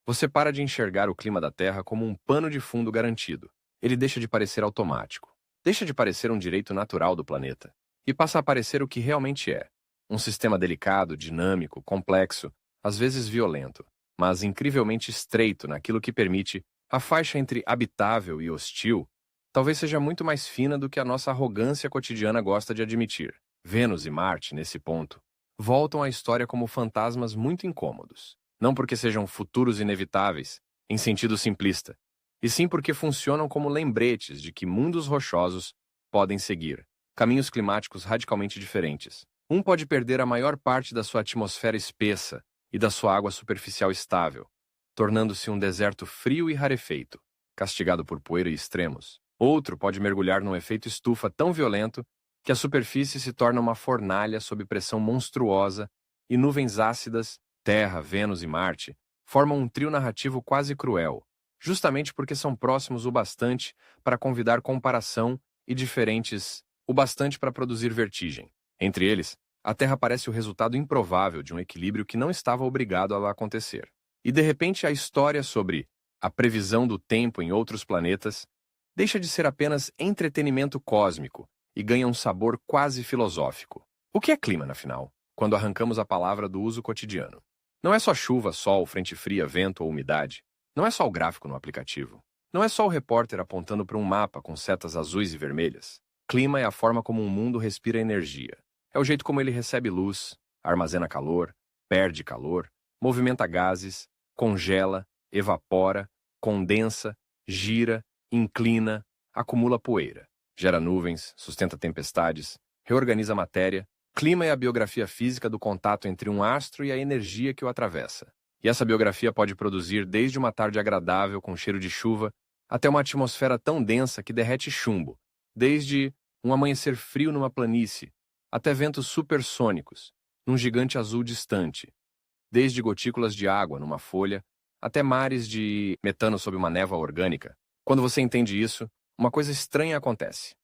[SPEAKER 1] Você para de enxergar o clima da Terra como um pano de fundo garantido. Ele deixa de parecer automático. Deixa de parecer um direito natural do planeta. E passa a parecer o que realmente é. Um sistema delicado, dinâmico, complexo, às vezes violento, mas incrivelmente estreito naquilo que permite a faixa entre habitável e hostil, talvez seja muito mais fina do que a nossa arrogância cotidiana gosta de admitir. Vênus e Marte, nesse ponto, voltam à história como fantasmas muito incômodos. Não porque sejam futuros inevitáveis, em sentido simplista, e sim porque funcionam como lembretes de que mundos rochosos podem seguir caminhos climáticos radicalmente diferentes. Um pode perder a maior parte da sua atmosfera espessa e da sua água superficial estável, tornando-se um deserto frio e rarefeito, castigado por poeira e extremos. Outro pode mergulhar num efeito estufa tão violento que a superfície se torna uma fornalha sob pressão monstruosa e nuvens ácidas, Terra, Vênus e Marte, formam um trio narrativo quase cruel, justamente porque são próximos o bastante para convidar comparação e diferentes o bastante para produzir vertigem. Entre eles, a Terra parece o resultado improvável de um equilíbrio que não estava obrigado a acontecer. E de repente a história sobre a previsão do tempo em outros planetas deixa de ser apenas entretenimento cósmico e ganha um sabor quase filosófico. O que é clima, afinal, quando arrancamos a palavra do uso cotidiano? Não é só chuva, sol, frente fria, vento ou umidade. Não é só o gráfico no aplicativo. Não é só o repórter apontando para um mapa com setas azuis e vermelhas. Clima é a forma como um mundo respira energia. É o jeito como ele recebe luz, armazena calor, perde calor, movimenta gases, congela, evapora, condensa, gira, inclina, acumula poeira, gera nuvens, sustenta tempestades, reorganiza a matéria. Clima é a biografia física do contato entre um astro e a energia que o atravessa. E essa biografia pode produzir desde uma tarde agradável com cheiro de chuva até uma atmosfera tão densa que derrete chumbo, desde um amanhecer frio numa planície até ventos supersônicos, num gigante azul distante, desde gotículas de água numa folha até mares de metano sob uma névoa orgânica. Quando você entende isso, uma coisa estranha acontece.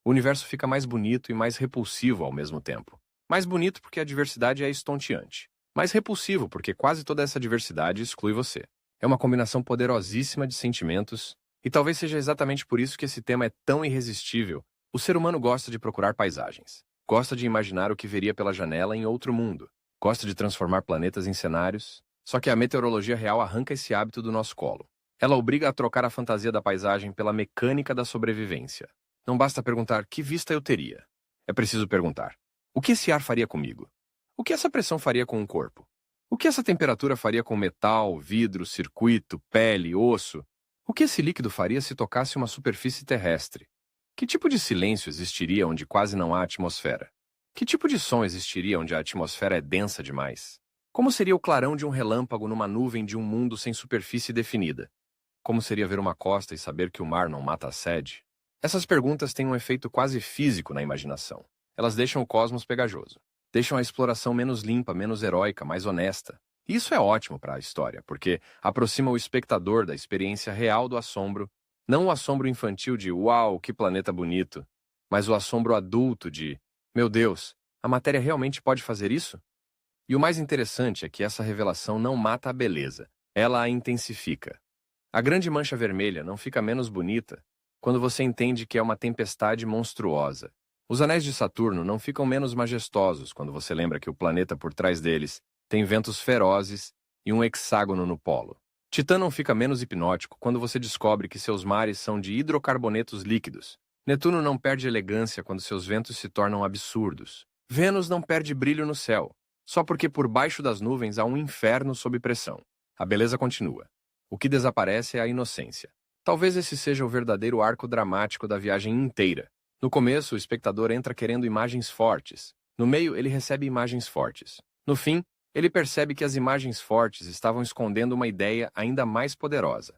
[SPEAKER 1] O universo fica mais bonito e mais repulsivo ao mesmo tempo. Mais bonito porque a diversidade é estonteante. Mais repulsivo porque quase toda essa diversidade exclui você. É uma combinação poderosíssima de sentimentos, e talvez seja exatamente por isso que esse tema é tão irresistível. O ser humano gosta de procurar paisagens. Gosta de imaginar o que veria pela janela em outro mundo. Gosta de transformar planetas em cenários. Só que a meteorologia real arranca esse hábito do nosso colo. Ela obriga a trocar a fantasia da paisagem pela mecânica da sobrevivência. Não basta perguntar que vista eu teria. É preciso perguntar: o que esse ar faria comigo? O que essa pressão faria com o corpo? O que essa temperatura faria com metal, vidro, circuito, pele, osso? O que esse líquido faria se tocasse uma superfície terrestre? Que tipo de silêncio existiria onde quase não há atmosfera? Que tipo de som existiria onde a atmosfera é densa demais? Como seria o clarão de um relâmpago numa nuvem de um mundo sem superfície definida? Como seria ver uma costa e saber que o mar não mata a sede? Essas perguntas têm um efeito quase físico na imaginação. Elas deixam o cosmos pegajoso. Deixam a exploração menos limpa, menos heróica, mais honesta. E isso é ótimo para a história, porque aproxima o espectador da experiência real do assombro, não o assombro infantil de "uau, que planeta bonito", mas o assombro adulto de "meu Deus, a matéria realmente pode fazer isso?" E o mais interessante é que essa revelação não mata a beleza, ela a intensifica. A grande mancha vermelha não fica menos bonita quando você entende que é uma tempestade monstruosa. Os anéis de Saturno não ficam menos majestosos quando você lembra que o planeta por trás deles tem ventos ferozes e um hexágono no polo. Titã não fica menos hipnótico quando você descobre que seus mares são de hidrocarbonetos líquidos. Netuno não perde elegância quando seus ventos se tornam absurdos. Vênus não perde brilho no céu, só porque por baixo das nuvens há um inferno sob pressão. A beleza continua. O que desaparece é a inocência. Talvez esse seja o verdadeiro arco dramático da viagem inteira. No começo, o espectador entra querendo imagens fortes. No meio, ele recebe imagens fortes. No fim, ele percebe que as imagens fortes estavam escondendo uma ideia ainda mais poderosa.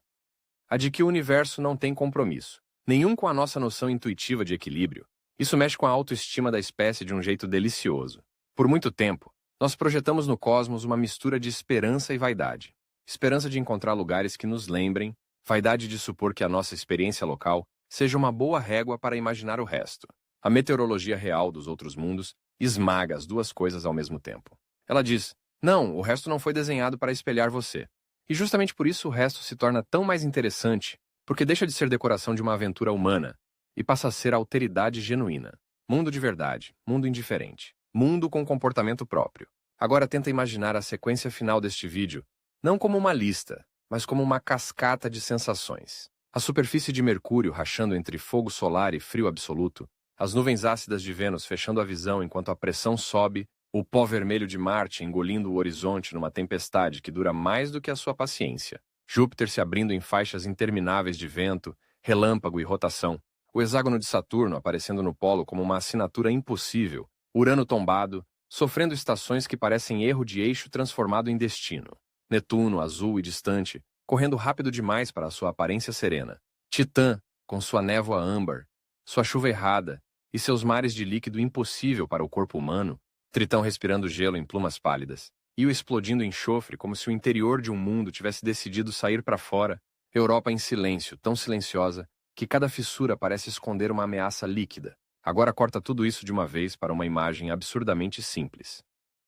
[SPEAKER 1] A de que o universo não tem compromisso, nenhum com a nossa noção intuitiva de equilíbrio. Isso mexe com a autoestima da espécie de um jeito delicioso. Por muito tempo, nós projetamos no cosmos uma mistura de esperança e vaidade. Esperança de encontrar lugares que nos lembrem, vaidade de supor que a nossa experiência local seja uma boa régua para imaginar o resto. A meteorologia real dos outros mundos esmaga as duas coisas ao mesmo tempo. Ela diz: não, o resto não foi desenhado para espelhar você. E justamente por isso o resto se torna tão mais interessante, porque deixa de ser decoração de uma aventura humana e passa a ser alteridade genuína. Mundo de verdade, mundo indiferente, mundo com comportamento próprio. Agora tenta imaginar a sequência final deste vídeo, não como uma lista, mas como uma cascata de sensações. A superfície de Mercúrio rachando entre fogo solar e frio absoluto, as nuvens ácidas de Vênus fechando a visão enquanto a pressão sobe, o pó vermelho de Marte engolindo o horizonte numa tempestade que dura mais do que a sua paciência, Júpiter se abrindo em faixas intermináveis de vento, relâmpago e rotação, o hexágono de Saturno aparecendo no polo como uma assinatura impossível, Urano tombado, sofrendo estações que parecem erro de eixo transformado em destino, Netuno, azul e distante, correndo rápido demais para a sua aparência serena, Titã, com sua névoa âmbar, sua chuva errada e seus mares de líquido impossível para o corpo humano, Tritão respirando gelo em plumas pálidas, Io explodindo enxofre como se o interior de um mundo tivesse decidido sair para fora, Europa em silêncio, tão silenciosa, que cada fissura parece esconder uma ameaça líquida. Agora corta tudo isso de uma vez para uma imagem absurdamente simples.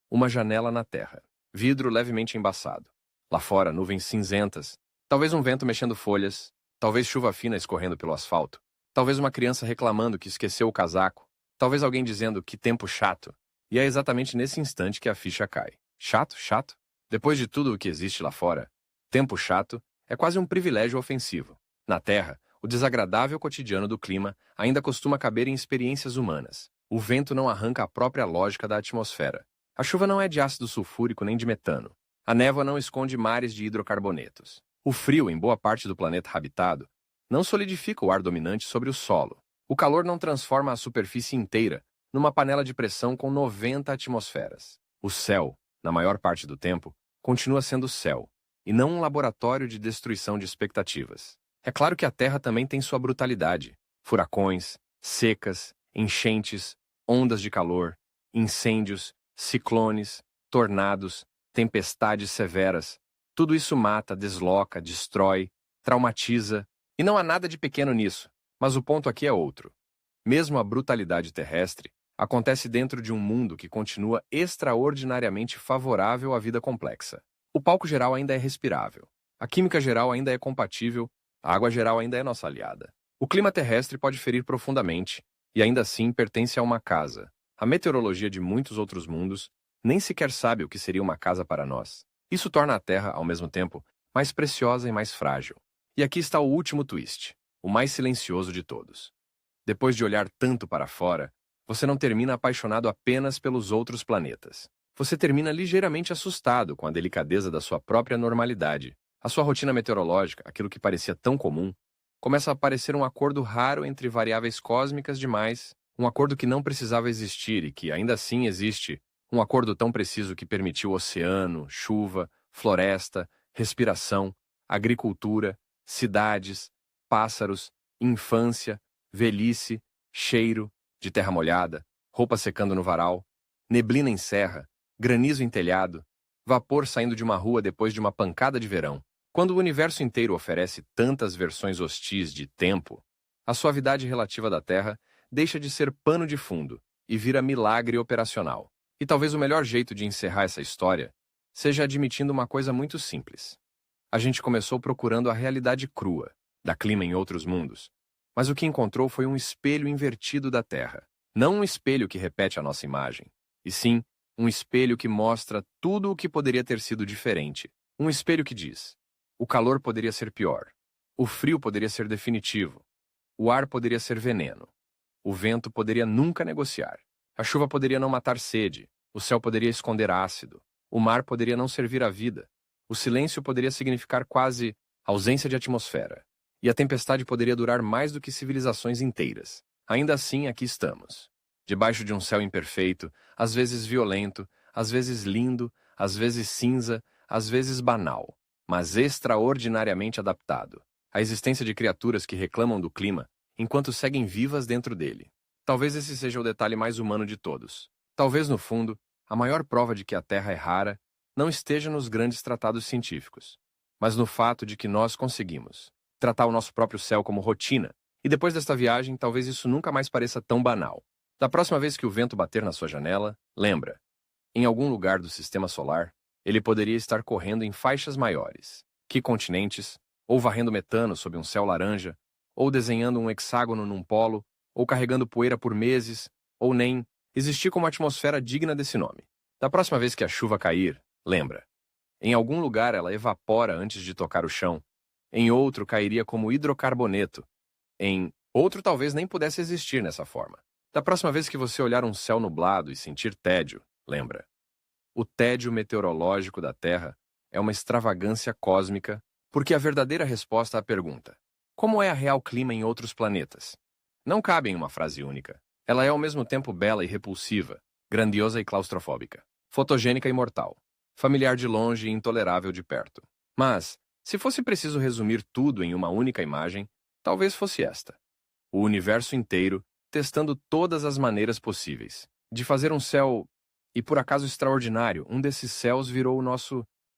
[SPEAKER 1] Uma janela na terra, vidro levemente embaçado. Lá fora, nuvens cinzentas, talvez um vento mexendo folhas, talvez chuva fina escorrendo pelo asfalto, talvez uma criança reclamando que esqueceu o casaco, talvez alguém dizendo que tempo chato. E é exatamente nesse instante que a ficha cai. Chato? Chato? Depois de tudo o que existe lá fora, tempo chato é quase um privilégio ofensivo. Na Terra, o desagradável cotidiano do clima ainda costuma caber em experiências humanas. O vento não arranca a própria lógica da atmosfera. A chuva não é de ácido sulfúrico nem de metano. A névoa não esconde mares de hidrocarbonetos. O frio, em boa parte do planeta habitado, não solidifica o ar dominante sobre o solo. O calor não transforma a superfície inteira numa panela de pressão com 90 atmosferas. O céu, na maior parte do tempo, continua sendo céu, e não um laboratório de destruição de expectativas. É claro que a Terra também tem sua brutalidade. Furacões, secas, enchentes, ondas de calor, incêndios, ciclones, tornados, tempestades severas. Tudo isso mata, desloca, destrói, traumatiza, e não há nada de pequeno nisso. Mas o ponto aqui é outro. Mesmo a brutalidade terrestre acontece dentro de um mundo que continua extraordinariamente favorável à vida complexa. O palco geral ainda é respirável. A química geral ainda é compatível. A água geral ainda é nossa aliada. O clima terrestre pode ferir profundamente, e ainda assim pertence a uma casa. A meteorologia de muitos outros mundos nem sequer sabe o que seria uma casa para nós. Isso torna a Terra, ao mesmo tempo, mais preciosa e mais frágil. E aqui está o último twist, o mais silencioso de todos. Depois de olhar tanto para fora, você não termina apaixonado apenas pelos outros planetas. Você termina ligeiramente assustado com a delicadeza da sua própria normalidade. A sua rotina meteorológica, aquilo que parecia tão comum, começa a parecer um acordo raro entre variáveis cósmicas demais, um acordo que não precisava existir e que ainda assim existe, um acordo tão preciso que permitiu oceano, chuva, floresta, respiração, agricultura, cidades, pássaros, infância, velhice, cheiro, de terra molhada, roupa secando no varal, neblina em serra, granizo em telhado, vapor saindo de uma rua depois de uma pancada de verão. Quando o universo inteiro oferece tantas versões hostis de tempo, a suavidade relativa da Terra deixa de ser pano de fundo e vira milagre operacional. E talvez o melhor jeito de encerrar essa história seja admitindo uma coisa muito simples. A gente começou procurando a realidade crua da clima em outros mundos, mas o que encontrou foi um espelho invertido da Terra. Não um espelho que repete a nossa imagem, e sim um espelho que mostra tudo o que poderia ter sido diferente. Um espelho que diz: o calor poderia ser pior, o frio poderia ser definitivo, o ar poderia ser veneno, o vento poderia nunca negociar, a chuva poderia não matar sede, o céu poderia esconder ácido, o mar poderia não servir à vida, o silêncio poderia significar quase ausência de atmosfera. E a tempestade poderia durar mais do que civilizações inteiras. Ainda assim, aqui estamos. Debaixo de um céu imperfeito, às vezes violento, às vezes lindo, às vezes cinza, às vezes banal, mas extraordinariamente adaptado. A existência de criaturas que reclamam do clima, enquanto seguem vivas dentro dele. Talvez esse seja o detalhe mais humano de todos. Talvez, no fundo, a maior prova de que a Terra é rara não esteja nos grandes tratados científicos, mas no fato de que nós conseguimos tratar o nosso próprio céu como rotina, e depois desta viagem, talvez isso nunca mais pareça tão banal. Da próxima vez que o vento bater na sua janela, lembra, em algum lugar do sistema solar, ele poderia estar correndo em faixas maiores. Que continentes? Ou varrendo metano sob um céu laranja, ou desenhando um hexágono num polo, ou carregando poeira por meses, ou nem existir como atmosfera digna desse nome. Da próxima vez que a chuva cair, lembra. Em algum lugar ela evapora antes de tocar o chão, em outro cairia como hidrocarboneto, em outro talvez nem pudesse existir nessa forma. Da próxima vez que você olhar um céu nublado e sentir tédio, lembra. O tédio meteorológico da Terra é uma extravagância cósmica, porque a verdadeira resposta à pergunta: como é a real clima em outros planetas? Não cabe em uma frase única. Ela é ao mesmo tempo bela e repulsiva, grandiosa e claustrofóbica, fotogênica e mortal, familiar de longe e intolerável de perto. Mas, se fosse preciso resumir tudo em uma única imagem, talvez fosse esta: o universo inteiro testando todas as maneiras possíveis de fazer um céu, e por acaso extraordinário, um desses céus virou o nosso